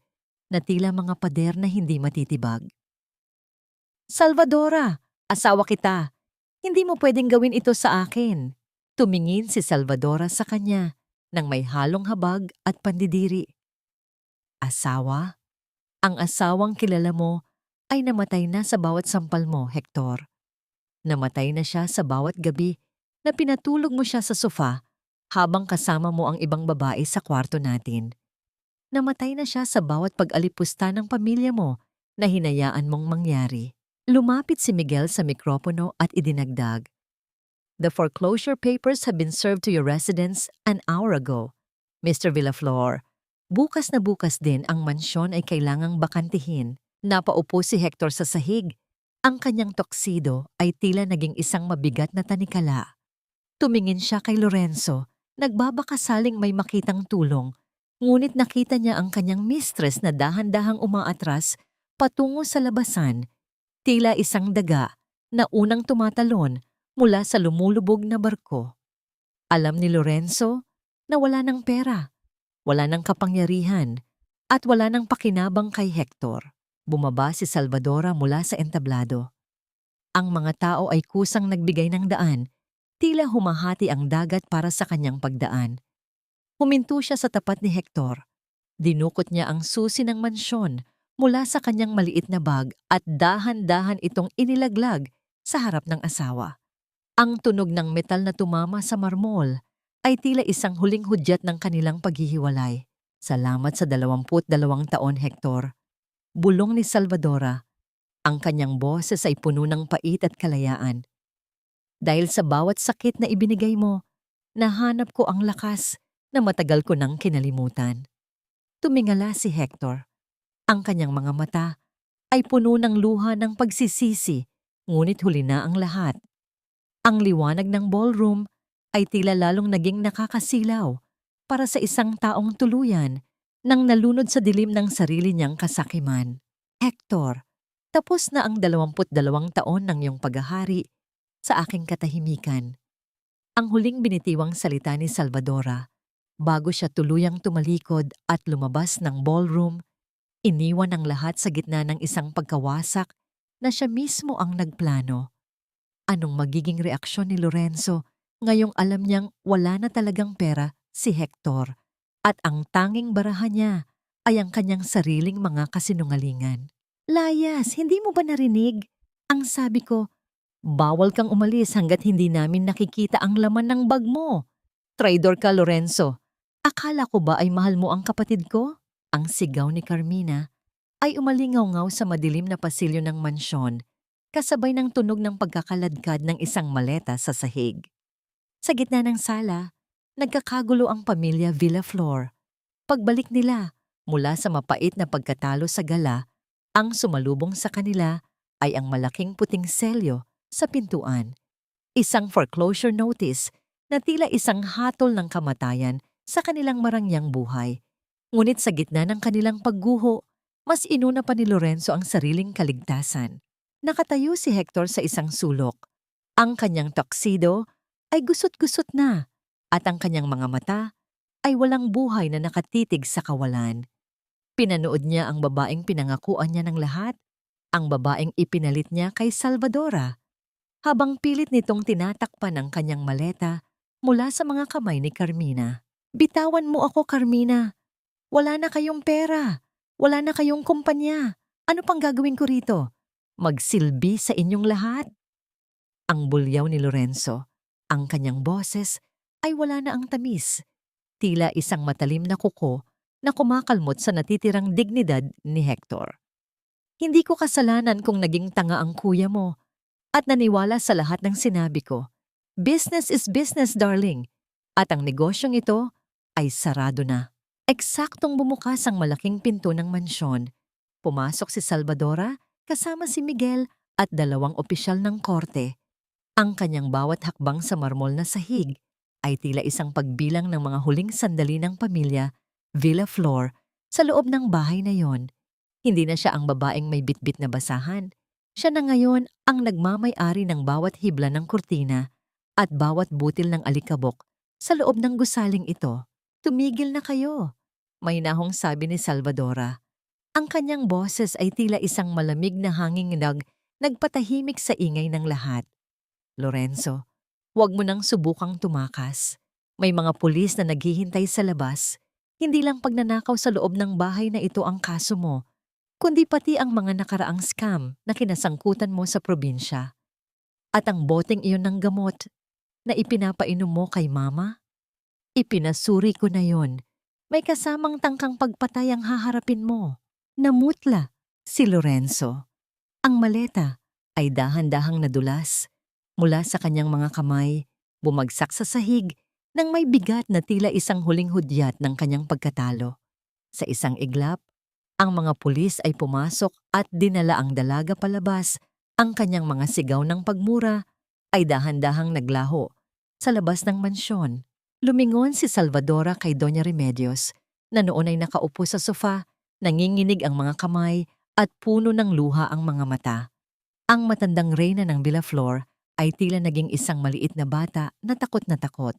na tila mga pader na hindi matitibag. Salvadora, asawa kita. Hindi mo pwedeng gawin ito sa akin. Tumingin si Salvadora sa kanya nang may halong habag at pandidiri. Asawa? Ang asawang kilala mo ay namatay na sa bawat sampal mo, Hector. Namatay na siya sa bawat gabi na pinatulog mo siya sa sofa habang kasama mo ang ibang babae sa kwarto natin. Namatay na siya sa bawat pag-alipusta ng pamilya mo na hinayaan mong mangyari. Lumapit si Miguel sa mikropono at idinagdag. The foreclosure papers have been served to your residence an hour ago. Mr. Villaflor, bukas na bukas din ang mansyon ay kailangang bakantihin. Napaupo si Hector sa sahig. Ang kanyang toksido ay tila naging isang mabigat na tanikala. Tumingin siya kay Lorenzo, nagbabakasaling may makitang tulong, ngunit nakita niya ang kanyang mistress na dahan-dahang umaatras patungo sa labasan, tila isang daga na unang tumatalon mula sa lumulubog na barko. Alam ni Lorenzo na wala ng pera, wala ng kapangyarihan, at wala ng pakinabang kay Hector. Bumaba si Salvadora mula sa entablado. Ang mga tao ay kusang nagbigay ng daan, tila humahati ang dagat para sa kanyang pagdaan. Huminto siya sa tapat ni Hector. Dinukot niya ang susi ng mansyon mula sa kanyang maliit na bag at dahan-dahan itong inilaglag sa harap ng asawa. Ang tunog ng metal na tumama sa marmol ay tila isang huling hudyat ng kanilang paghihiwalay. Salamat sa 22 taon, Hector. Bulong ni Salvadora. Ang kanyang boses ay puno ng pait at kalayaan. Dahil sa bawat sakit na ibinigay mo, nahanap ko ang lakas na matagal ko nang kinalimutan. Tumingala si Hector. Ang kanyang mga mata ay puno ng luha ng pagsisisi, ngunit huli na ang lahat. Ang liwanag ng ballroom ay tila lalong naging nakakasilaw para sa isang taong tuluyan nang nalunod sa dilim ng sarili niyang kasakiman. Hector, tapos na ang 22 taon ng iyong paghahari sa aking katahimikan. Ang huling binitiwang salita ni Salvadora, bago siya tuluyang tumalikod at lumabas ng ballroom, iniwan ang lahat sa gitna ng isang pagkawasak na siya mismo ang nagplano. Anong magiging reaksyon ni Lorenzo ngayong alam niyang wala na talagang pera si Hector? At ang tanging barahan niya ay ang kanyang sariling mga kasinungalingan. Layas, hindi mo ba narinig? Ang sabi ko, bawal kang umalis hanggat hindi namin nakikita ang laman ng bag mo. Traidor ka, Lorenzo. Akala ko ba ay mahal mo ang kapatid ko? Ang sigaw ni Carmina ay umalingaw-ngaw sa madilim na pasilyo ng mansyon, kasabay ng tunog ng pagkakaladkad ng isang maleta sa sahig. Sa gitna ng sala, nagkakagulo ang pamilya Villaflor. Pagbalik nila, Mula sa mapait na pagkatalo sa gala, ang sumalubong sa kanila ay ang malaking puting selyo sa pintuan. Isang foreclosure notice na tila isang hatol ng kamatayan sa kanilang marangyang buhay. Ngunit sa gitna ng kanilang pagguho, mas inuna pa ni Lorenzo ang sariling kaligtasan. Nakatayo si Hector sa isang sulok. Ang kanyang tuxedo ay gusot-gusot na at ang kanyang mga mata ay walang buhay na nakatitig sa kawalan. Pinanood niya ang babaeng pinangakuan niya ng lahat, ang babaeng ipinalit niya kay Salvadora, habang pilit nitong tinatakpan ang kanyang maleta mula sa mga kamay ni Carmina. "Bitawan mo ako, Carmina. Wala na kayong pera. Wala na kayong kumpanya. Ano pang gagawin ko rito? Magsilbi sa inyong lahat." Ang bulyaw ni Lorenzo, ang kanyang boses, ay wala na ang tamis. Tila isang matalim na kuko na kumakalmot sa natitirang dignidad ni Hector. "Hindi ko kasalanan kung naging tanga ang kuya mo at naniwala sa lahat ng sinabi ko. Business is business, darling. At ang negosyong ito ay sarado na." Eksaktong bumukas ang malaking pinto ng mansyon. Pumasok si Salvadora kasama si Miguel at 2 opisyal ng korte. Ang kanyang bawat hakbang sa marmol na sahig ay tila isang pagbilang ng mga huling sandali ng pamilya Villaflor sa loob ng bahay na yon. Hindi na siya ang babaeng may bitbit na basahan. Siya na ngayon ang nagmamay-ari ng bawat hibla ng kurtina at bawat butil ng alikabok sa loob ng gusaling ito. "Tumigil na kayo," may nahong sabi ni Salvadora. Ang kanyang boses ay tila isang malamig na hanging nagpatahimik sa ingay ng lahat. "Lorenzo, huwag mo nang subukang tumakas. May mga pulis na naghihintay sa labas. Hindi lang pagnanakaw sa loob ng bahay na ito ang kaso mo, kundi pati ang mga nakaraang scam na kinasangkutan mo sa probinsya. At ang boteng iyon ng gamot na ipinapainom mo kay mama? Ipinasuri ko na yon. May kasamang tangkang pagpatay ang haharapin mo." Namutla si Lorenzo. Ang maleta ay dahan-dahang nadulas. Mula sa kanyang mga kamay, bumagsak sa sahig nang may bigat na tila isang huling hudyat ng kanyang pagkatalo. Sa isang iglap, ang mga pulis ay pumasok at dinala ang dalaga palabas. Ang kanyang mga sigaw ng pagmura ay dahan-dahang naglaho sa labas ng mansyon. Lumingon si Salvadora kay Doña Remedios na noon ay nakaupo sa sofa, nanginginig ang mga kamay at puno ng luha ang mga mata. Ang matandang reyna ng Villaflor ay tila naging isang maliit na bata na takot na takot.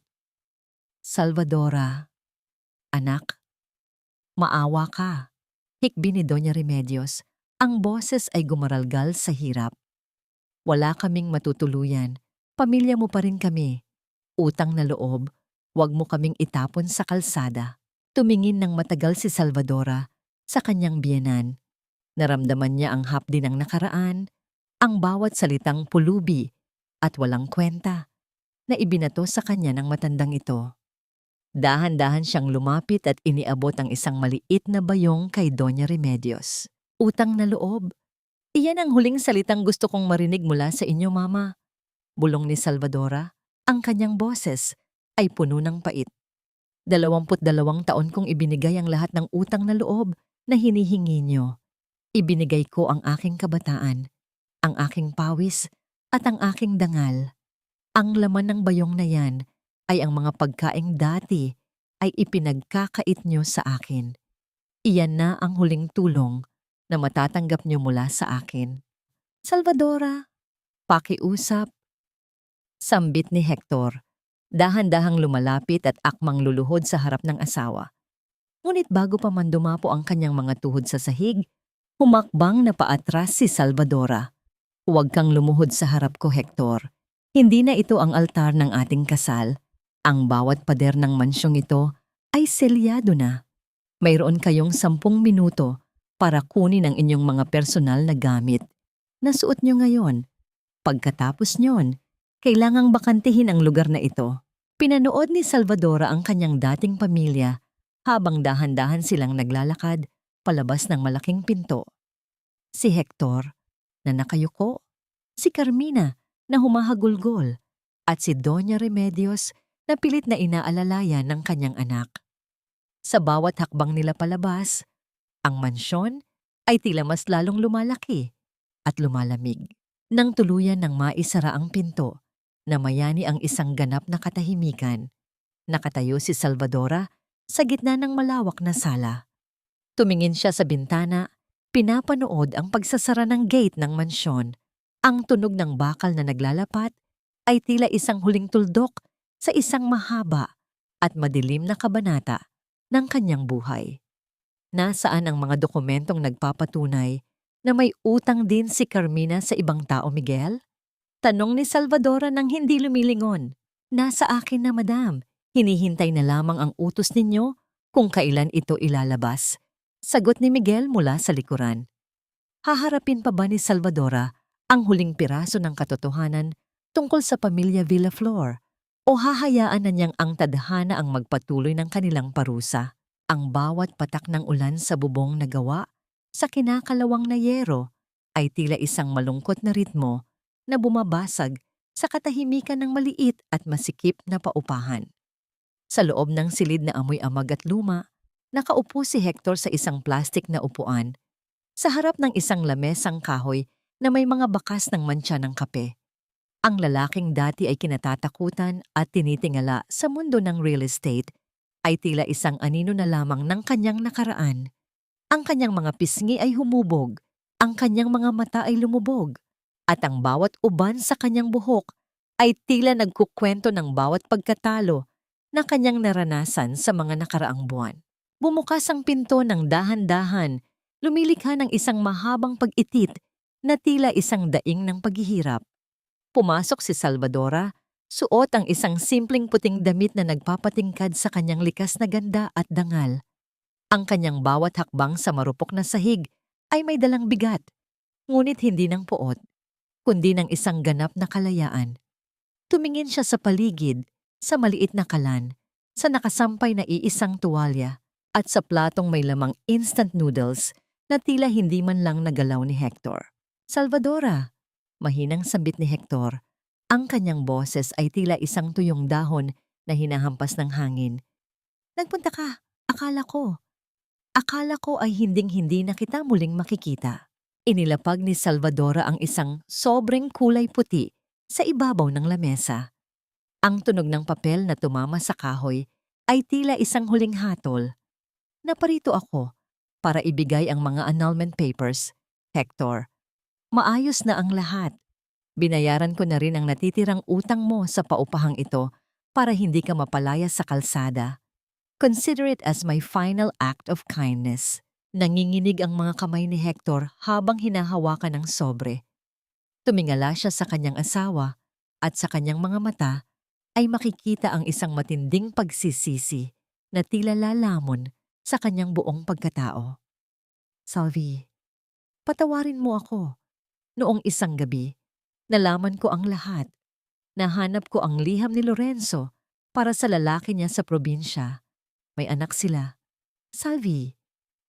"Salvadora, anak, maawa ka." Hikbi ni Doña Remedios. Ang boses ay gumaralgal sa hirap. "Wala kaming matutuluyan. Pamilya mo pa rin kami. Utang na loob, huwag mo kaming itapon sa kalsada." Tumingin ng matagal si Salvadora sa kanyang biyenan. Naramdaman niya ang hapdi ng nakaraan, ang bawat salitang pulubi at walang kwenta na ibinato sa kanya ng matandang ito. Dahan-dahan siyang lumapit at iniabot ang isang maliit na bayong kay Doña Remedios. "Utang na loob. Iyan ang huling salitang gusto kong marinig mula sa inyo, Mama." Bulong ni Salvadora. Ang kanyang boses ay puno ng pait. 22 taon kong ibinigay ang lahat ng utang na loob na hinihingi niyo. Ibinigay ko ang aking kabataan, ang aking pawis at ang aking dangal. Ang laman ng bayong na yan ay ang mga pagkaing dati ay ipinagkakait niyo sa akin. Iyan na ang huling tulong na matatanggap niyo mula sa akin. "Salvadora, pakiusap." Sambit ni Hector. Dahan-dahang lumalapit at akmang luluhod sa harap ng asawa. Ngunit bago pa man dumapo ang kanyang mga tuhod sa sahig, humakbang na paatras si Salvadora. "Huwag kang lumuhod sa harap ko, Hector. Hindi na ito ang altar ng ating kasal. Ang bawat pader ng mansyong ito ay selyado na. Mayroon kayong 10 minuto para kunin ang inyong mga personal na gamit na suot nyo ngayon. Pagkatapos nyon, kailangang bakantihin ang lugar na ito." Pinanood ni Salvadora ang kanyang dating pamilya habang dahan-dahan silang naglalakad palabas ng malaking pinto. Si Hector na nakayuko, si Carmina na humahagulgol, at si Doña Remedios na pilit na inaalalayan ng kanyang anak. Sa bawat hakbang nila palabas, Ang mansyon ay tila mas lalong lumalaki at lumalamig. Nang tuluyan ng maisara ang pinto, namayani ang isang ganap na katahimikan. Nakatayo si Salvadora sa gitna ng malawak na sala. Tumingin siya sa bintana, pinapanood ang pagsasara ng gate ng mansyon. Ang tunog ng bakal na naglalapat ay tila isang huling tuldok sa isang mahaba at madilim na kabanata ng kanyang buhay. Nasaan ang mga dokumentong nagpapatunay na may utang din si Carmina sa ibang tao, Miguel? Tanong ni Salvadora nang hindi lumilingon. Nasa akin na, madam. Hinihintay na lamang ang utos ninyo kung kailan ito ilalabas. Sagot ni Miguel mula sa likuran. Haharapin pa ba ni Salvadora ang huling piraso ng katotohanan tungkol sa pamilya Villaflor? O hahayaan na niyang ang tadhana ang magpatuloy ng kanilang parusa? Ang bawat patak ng ulan sa bubong na gawa sa kinakalawang na yero ay tila isang malungkot na ritmo na bumabasag sa katahimikan ng maliit at masikip na paupahan. Sa loob ng silid na amoy amag at luma, nakaupo si Hector sa isang plastik na upuan, sa harap ng isang lamesang kahoy na may mga bakas ng mantsa ng kape. Ang lalaking dati ay kinatatakutan at tinitingala sa mundo ng real estate ay tila isang anino na lamang ng kanyang nakaraan. Ang kanyang mga pisngi ay humubog, ang kanyang mga mata ay lumubog, at ang bawat uban sa kanyang buhok ay tila nagkukwento ng bawat pagkatalo na kanyang naranasan sa mga nakaraang buwan. Bumukas ang pinto ng dahan-dahan, lumilikha ng isang mahabang pag-itit na tila isang daing ng paghihirap. Pumasok si Salvadora, suot ang isang simpleng puting damit na nagpapatingkad sa kanyang likas na ganda at dangal. Ang kanyang bawat hakbang sa marupok na sahig ay may dalang bigat, ngunit hindi ng puot, kundi ng isang ganap na kalayaan. Tumingin siya sa paligid, sa maliit na kalan, sa nakasampay na iisang tuwalya, at sa platong may lamang instant noodles na tila hindi man lang nagalaw ni Hector. Salvadora, mahinang sabit ni Hector. Ang kanyang boses ay tila isang tuyong dahon na hinahampas ng hangin. Nagpunta ka, akala ko. Akala ko ay hinding-hindi na kita muling makikita. Inilapag ni Salvadora ang isang sobrang kulay puti sa ibabaw ng lamesa. Ang tunog ng papel na tumama sa kahoy ay tila isang huling hatol. Naparito ako para ibigay ang mga annulment papers, Hector. Maayos na ang lahat. Binayaran ko na rin ang natitirang utang mo sa paupahang ito para hindi ka mapalaya sa kalsada. Consider it as my final act of kindness. Nanginginig ang mga kamay ni Hector habang hinahawakan ng sobre. Tumingala siya sa kanyang asawa at sa kanyang mga mata ay makikita ang isang matinding pagsisisi na tila lalamon sa kanyang buong pagkatao. Salvi, patawarin mo ako. Noong isang gabi, nalaman ko ang lahat. Nahanap ko ang liham ni Lorenzo para sa lalaki niya sa probinsya. May anak sila. Salvi,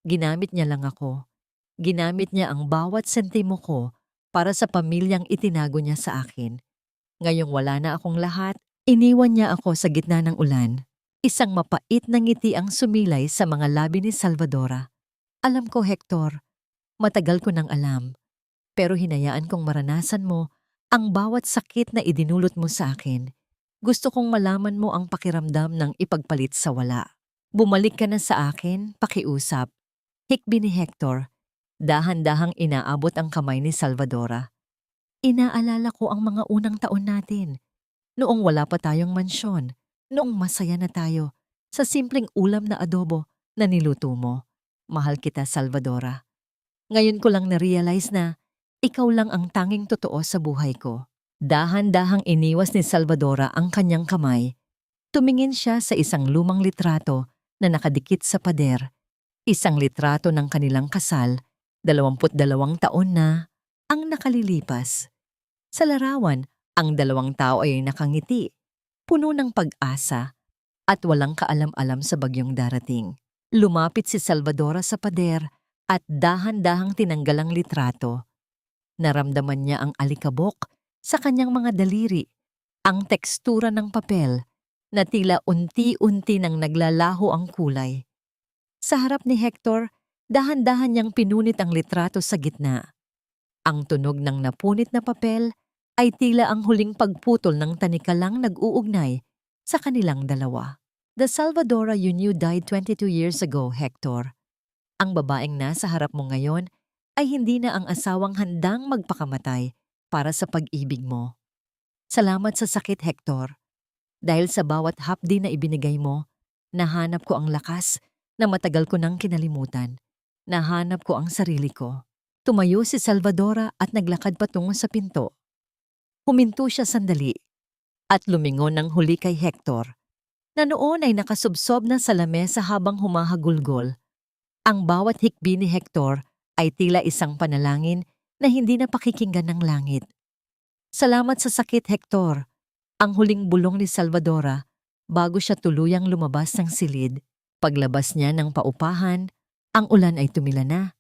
ginamit niya lang ako. Ginamit niya ang bawat sentimo ko para sa pamilyang itinago niya sa akin. Ngayong wala na akong lahat, iniwan niya ako sa gitna ng ulan. Isang mapait na ngiti ang sumilay sa mga labi ni Salvadora. Alam ko, Hector, matagal ko nang alam. Pero hinayaan kong maranasan mo ang bawat sakit na idinulot mo sa akin. Gusto kong malaman mo ang pakiramdam ng ipagpalit sa wala. Bumalik ka na sa akin, pakiusap. Hikbi ni Hector. Dahan-dahang inaabot ang kamay ni Salvadora. Inaalala ko ang mga unang taon natin. Noong wala pa tayong mansyon. Noong masaya na tayo. Sa simpleng ulam na adobo na niluto mo. Mahal kita, Salvadora. Ngayon ko lang na-realize na ikaw lang ang tanging totoo sa buhay ko. Dahan-dahang iniwas ni Salvadora ang kanyang kamay. Tumingin siya sa isang lumang litrato na nakadikit sa pader. Isang litrato ng kanilang kasal, 22 taon na ang nakalilipas. Sa larawan, ang dalawang tao ay nakangiti, puno ng pag-asa at walang kaalam-alam sa bagyong darating. Lumapit si Salvadora sa pader at dahan-dahang tinanggal ang litrato. Naramdaman niya ang alikabok sa kanyang mga daliri, ang tekstura ng papel na tila unti-unti nang naglalaho ang kulay. Sa harap ni Hector, Dahan-dahan niyang pinunit ang litrato sa gitna. Ang tunog ng napunit na papel ay tila ang huling pagputol ng tanikalang nag-uugnay sa kanilang dalawa. The Salvadora you knew died 22 years ago, Hector. Ang babaeng nasa harap mo ngayon ay hindi na ang asawang handang magpakamatay para sa pag-ibig mo. Salamat sa sakit, Hector. Dahil sa bawat hapdi na ibinigay mo, nahanap ko ang lakas na matagal ko nang kinalimutan. Nahanap ko ang sarili ko. Tumayo si Salvadora at naglakad patungo sa pinto. Huminto siya sandali at lumingon ng huli kay Hector, na noon ay nakasubsob na sa lamesa habang humahagulgol. Ang bawat hikbi ni Hector ay tila isang panalangin na hindi napakikinggan ng langit. Salamat sa sakit, Hector. Ang huling bulong ni Salvadora bago siya tuluyang lumabas ng silid. Paglabas niya ng paupahan, ang ulan ay tumila na.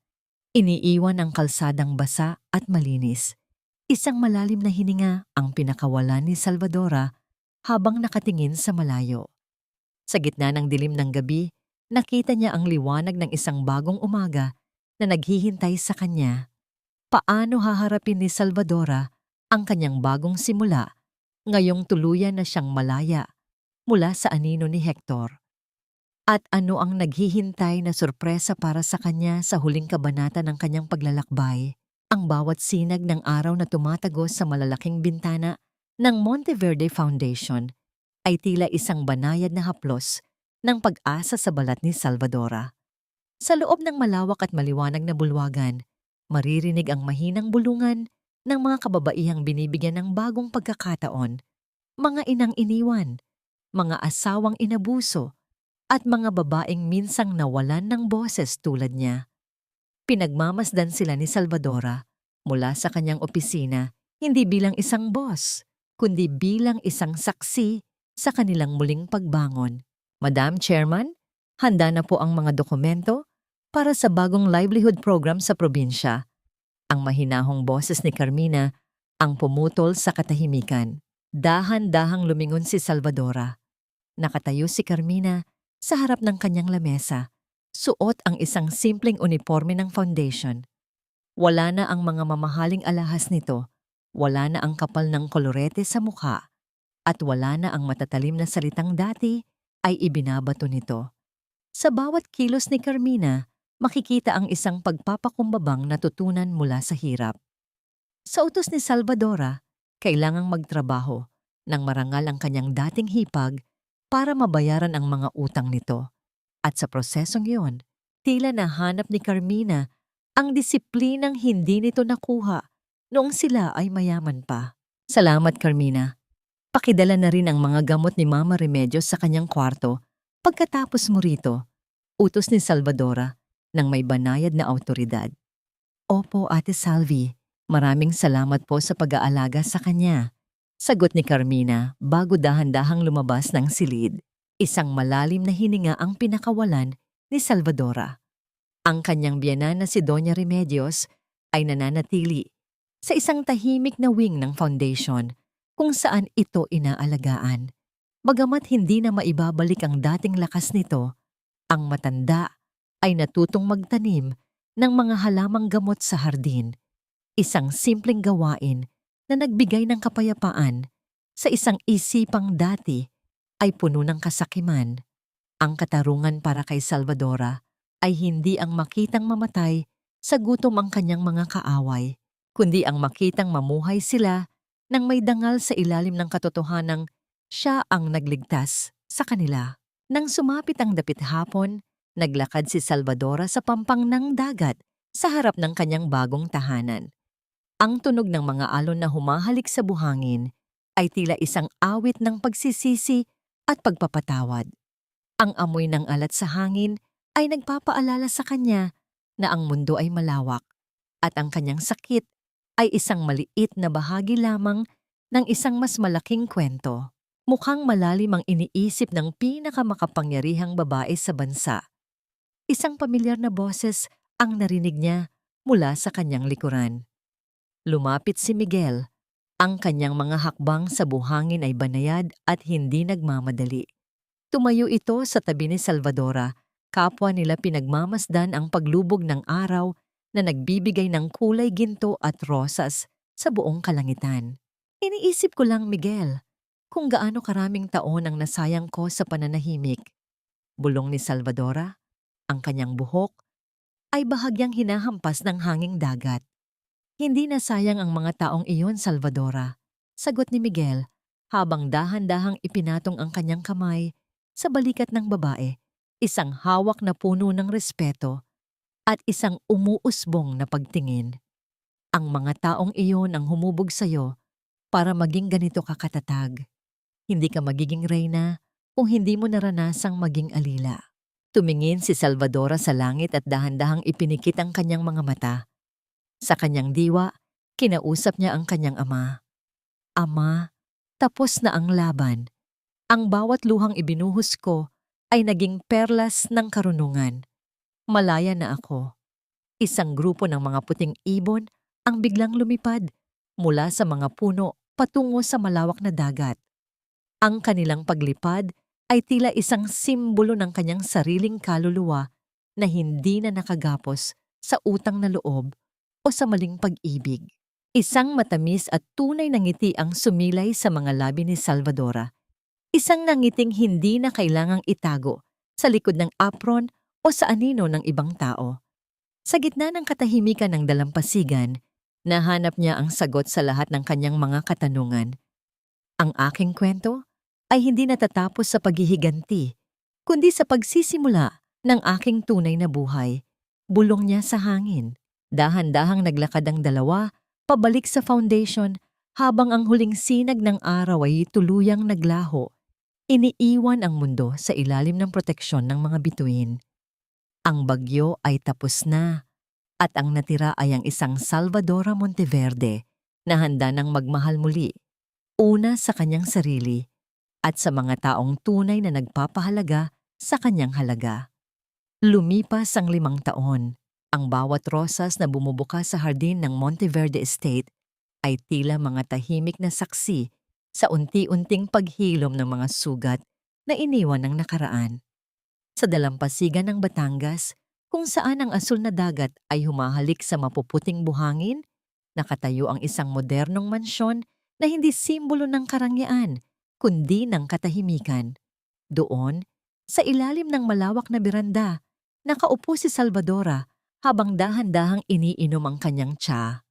Iniiwan ang kalsadang basa at malinis. Isang malalim na hininga ang pinakawalan ni Salvadora habang nakatingin sa malayo. Sa gitna ng dilim ng gabi, nakita niya ang liwanag ng isang bagong umaga na naghihintay sa kanya. Paano haharapin ni Salvadora ang kanyang bagong simula ngayong tuluyan na siyang malaya mula sa anino ni Hector? At ano ang naghihintay na sorpresa para sa kanya sa huling kabanata ng kanyang paglalakbay? Ang bawat sinag ng araw na tumatagos sa malalaking bintana ng Monteverde Foundation ay tila isang banayad na haplos ng pag-asa sa balat ni Salvadora. Sa loob ng malawak at maliwanag na bulwagan, maririnig ang mahinang bulungan ng mga kababaihang binibigyan ng bagong pagkakataon, mga inang iniwan, mga asawang inabuso, at mga babaeng minsang nawalan ng boses tulad niya. Pinagmamasdan sila ni Salvadora mula sa kanyang opisina hindi bilang isang boss, kundi bilang isang saksi sa kanilang muling pagbangon. Madam Chairman, handa na po ang mga dokumento para sa bagong livelihood program sa probinsya. Ang mahinahong boses ni Carmina ang pumutol sa katahimikan. Dahan-dahang lumingon si Salvadora. Nakatayo si Carmina sa harap ng kanyang lamesa. Suot ang isang simpleng uniforme ng foundation. Wala na ang mga mamahaling alahas nito. Wala na ang kapal ng kolorete sa mukha. At wala na ang matatalim na salitang dati ay ibinabato nito. Sa bawat kilos ni Carmina, makikita ang isang pagpapakumbabang natutunan mula sa hirap. Sa utos ni Salvadora, kailangang magtrabaho nang marangal ang kanyang dating hipag para mabayaran ang mga utang nito. At sa prosesong iyon, tila nahanap ni Carmina ang disiplinang hindi nito nakuha noong sila ay mayaman pa. Salamat, Carmina. Pakidala na rin ang mga gamot ni Mama Remedios sa kanyang kwarto pagkatapos mo rito. Utos ni Salvadora ng may banayad na awtoridad. Opo, Ate Salvi. Maraming salamat po sa pag-aalaga sa kanya. Sagot ni Carmina bago dahan-dahang lumabas ng silid. Isang malalim na hininga ang pinakawalan ni Salvadora. Ang kanyang biyenan na si Doña Remedios ay nananatili sa isang tahimik na wing ng foundation kung saan ito inaalagaan. Bagamat hindi na maibabalik ang dating lakas nito, ang matanda ay natutong magtanim ng mga halamang gamot sa hardin. Isang simpleng gawain na nagbigay ng kapayapaan sa isang isipang dati ay puno ng kasakiman. Ang katarungan para kay Salvadora ay hindi ang makitang mamatay sa gutom ang kanyang mga kaaway, kundi ang makitang mamuhay sila nang may dangal sa ilalim ng katotohanang siya ang nagligtas sa kanila. Nang sumapit ang dapit hapon, naglakad si Salvadora sa pampang ng dagat sa harap ng kanyang bagong tahanan. Ang tunog ng mga alon na humahalik sa buhangin ay tila isang awit ng pagsisisi at pagpapatawad. Ang amoy ng alat sa hangin ay nagpapaalala sa kanya na ang mundo ay malawak at ang kanyang sakit ay isang maliit na bahagi lamang ng isang mas malaking kwento. Mukhang malalim ang iniisip ng pinakamakapangyarihang babae sa bansa. Isang pamilyar na boses ang narinig niya mula sa kanyang likuran. Lumapit si Miguel. Ang kanyang mga hakbang sa buhangin ay banayad at hindi nagmamadali. Tumayo ito sa tabi ni Salvadora kapwa nila pinagmamasdan ang paglubog ng araw na nagbibigay ng kulay ginto at rosas sa buong kalangitan. Iniisip ko lang, Miguel, kung gaano karaming taon ang nasayang ko sa pananahimik. Bulong ni Salvadora, ang kanyang buhok ay bahagyang hinahampas ng hanging dagat. Hindi nasayang ang mga taong iyon, Salvadora, sagot ni Miguel habang dahan-dahang ipinatong ang kanyang kamay sa balikat ng babae, isang hawak na puno ng respeto at isang umuusbong na pagtingin. Ang mga taong iyon ang humubog sa'yo para maging ganito ka katatag. Hindi ka magiging reyna kung hindi mo naranasang maging alila. Tumingin si Salvadora sa langit at dahan-dahang ipinikit ang kanyang mga mata. Sa kanyang diwa, kinausap niya ang kanyang ama. Ama, tapos na ang laban. Ang bawat luhang ibinuhos ko ay naging perlas ng karunungan. Malaya na ako. Isang grupo ng mga puting ibon ang biglang lumipad mula sa mga puno patungo sa malawak na dagat. Ang kanilang paglipad ay tila isang simbolo ng kanyang sariling kaluluwa na hindi na nakagapos sa utang na loob o sa maling pag-ibig. Isang matamis at tunay na ngiti ang sumilay sa mga labi ni Salvadora. Isang nangiting hindi na kailangang itago sa likod ng apron o sa anino ng ibang tao. Sa gitna ng katahimikan ng dalampasigan, nahanap niya ang sagot sa lahat ng kanyang mga katanungan. Ang aking kwento ay hindi natatapos sa paghihiganti, kundi sa pagsisimula ng aking tunay na buhay. Bulong niya sa hangin. Dahan-dahang naglakad ang dalawa pabalik sa foundation habang ang huling sinag ng araw ay tuluyang naglaho. Iniiwan ang mundo sa ilalim ng proteksyon ng mga bituin. Ang bagyo ay tapos na at ang natira ay ang isang Salvadora Monteverde na handa ng magmahal muli, una sa kanyang sarili at sa mga taong tunay na nagpapahalaga sa kanyang halaga. Lumipas ang 5 taon. Ang bawat rosas na bumubuka sa hardin ng Monteverde Estate ay tila mga tahimik na saksi sa unti-unting paghilom ng mga sugat na iniwan ng nakaraan. Sa dalampasigan ng Batangas, kung saan ang asul na dagat ay humahalik sa mapuputing buhangin, nakatayo ang isang modernong mansyon na hindi simbolo ng karangyaan, kundi ng katahimikan. Doon, sa ilalim ng malawak na beranda, nakaupo si Salvadora habang dahan-dahang iniinom ang kanyang tsa.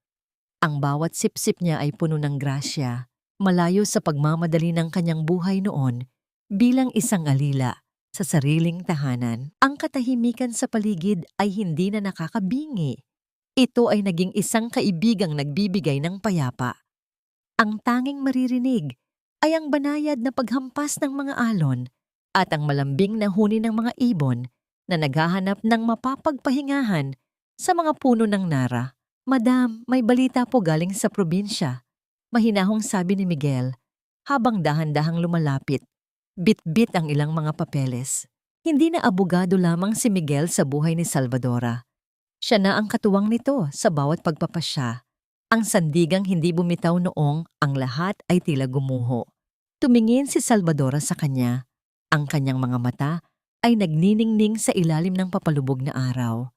Ang bawat sipsip niya ay puno ng grasya, malayo sa pagmamadali ng kanyang buhay noon bilang isang alila sa sariling tahanan. Ang katahimikan sa paligid ay hindi na nakakabingi. Ito ay naging isang kaibigang nagbibigay ng payapa. Ang tanging maririnig ay ang banayad na paghampas ng mga alon at ang malambing na huni ng mga ibon na naghahanap ng mapapagpahingahan sa mga puno ng nara. Madam, may balita po galing sa probinsya. Mahinahong sabi ni Miguel habang dahan-dahang lumalapit. Bit-bit ang ilang mga papeles. Hindi na abogado lamang si Miguel sa buhay ni Salvadora. Siya na ang katuwang nito sa bawat pagpapasya. Ang sandigang hindi bumitaw noong ang lahat ay tila gumuho. Tumingin si Salvadora sa kanya. Ang kanyang mga mata ay nagniningning sa ilalim ng papalubog na araw.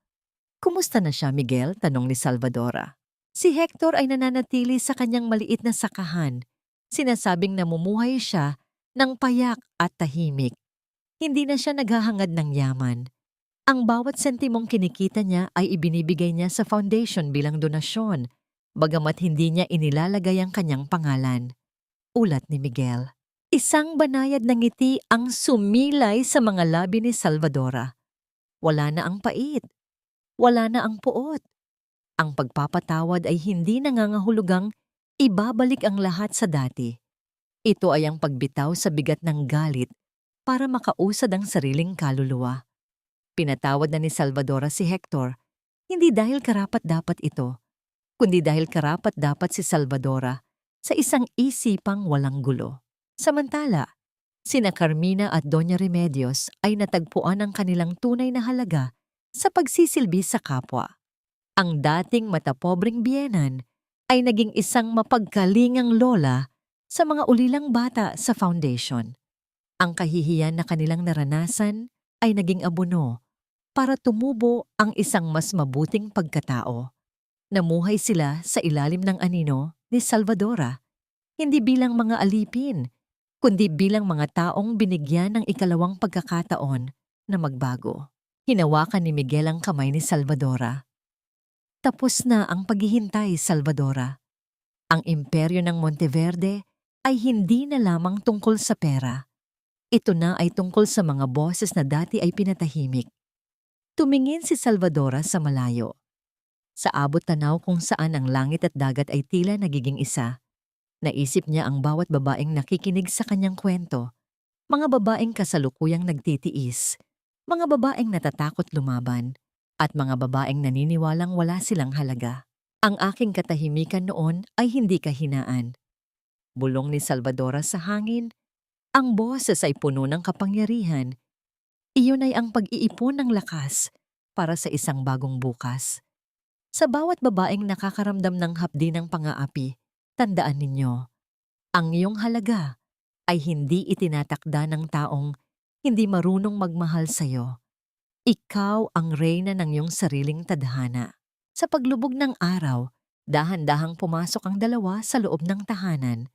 Kumusta na siya, Miguel? Tanong ni Salvadora. Si Hector ay nananatili sa kanyang maliit na sakahan. Sinasabing namumuhay siya ng payak at tahimik. Hindi na siya naghahangad ng yaman. Ang bawat sentimong kinikita niya ay ibinibigay niya sa foundation bilang donasyon, bagamat hindi niya inilalagay ang kanyang pangalan. Ulat ni Miguel. Isang banayad na ngiti ang sumilay sa mga labi ni Salvadora. Wala na ang pait. Wala na ang puot. Ang pagpapatawad ay hindi nangangahulugang ibabalik ang lahat sa dati. Ito ay ang pagbitaw sa bigat ng galit para makausad ang sariling kaluluwa. Pinatawad na ni Salvadora si Hector, hindi dahil karapat-dapat ito, kundi dahil karapat-dapat si Salvadora sa isang isipang walang gulo. Samantala, sina Carmina at Doña Remedios ay natagpuan ang kanilang tunay na halaga sa pagsisilbi sa kapwa. Ang dating matapobreng biyenan ay naging isang mapagkalingang lola sa mga ulilang bata sa foundation. Ang kahihiyan na kanilang naranasan ay naging abono para tumubo ang isang mas mabuting pagkatao. Namuhay sila sa ilalim ng anino ni Salvadora, hindi bilang mga alipin, kundi bilang mga taong binigyan ng ikalawang pagkakataon na magbago. Hinawakan ni Miguel ang kamay ni Salvadora. Tapos na ang paghihintay, Salvadora. Ang imperyo ng Monteverde ay hindi na lamang tungkol sa pera. Ito na ay tungkol sa mga boses na dati ay pinatahimik. Tumingin si Salvadora sa malayo. Sa abot tanaw kung saan ang langit at dagat ay tila nagiging isa. Naisip niya ang bawat babaeng nakikinig sa kanyang kwento. Mga babaeng kasalukuyang nagtitiis. Mga babaeng natatakot lumaban. At mga babaeng naniniwalang wala silang halaga. Ang aking katahimikan noon ay hindi kahinaan. Bulong ni Salvadora sa hangin. Ang boses ay puno ng kapangyarihan. Iyon ay ang pag-iipon ng lakas para sa isang bagong bukas. Sa bawat babaeng nakakaramdam ng hapdi ng pang-aapi, tandaan ninyo, ang iyong halaga ay hindi itinatakda ng taong hindi marunong magmahal sa'yo. Ikaw ang reyna ng iyong sariling tadhana. Sa paglubog ng araw, dahan-dahang pumasok ang dalawa sa loob ng tahanan.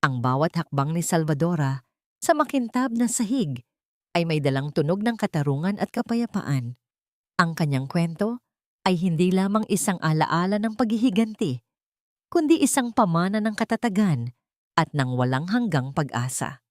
Ang bawat hakbang ni Salvadora sa makintab na sahig ay may dalang tunog ng katarungan at kapayapaan. Ang kanyang kwento ay hindi lamang isang alaala ng paghihiganti, kundi isang pamana ng katatagan at ng walang hanggang pag-asa.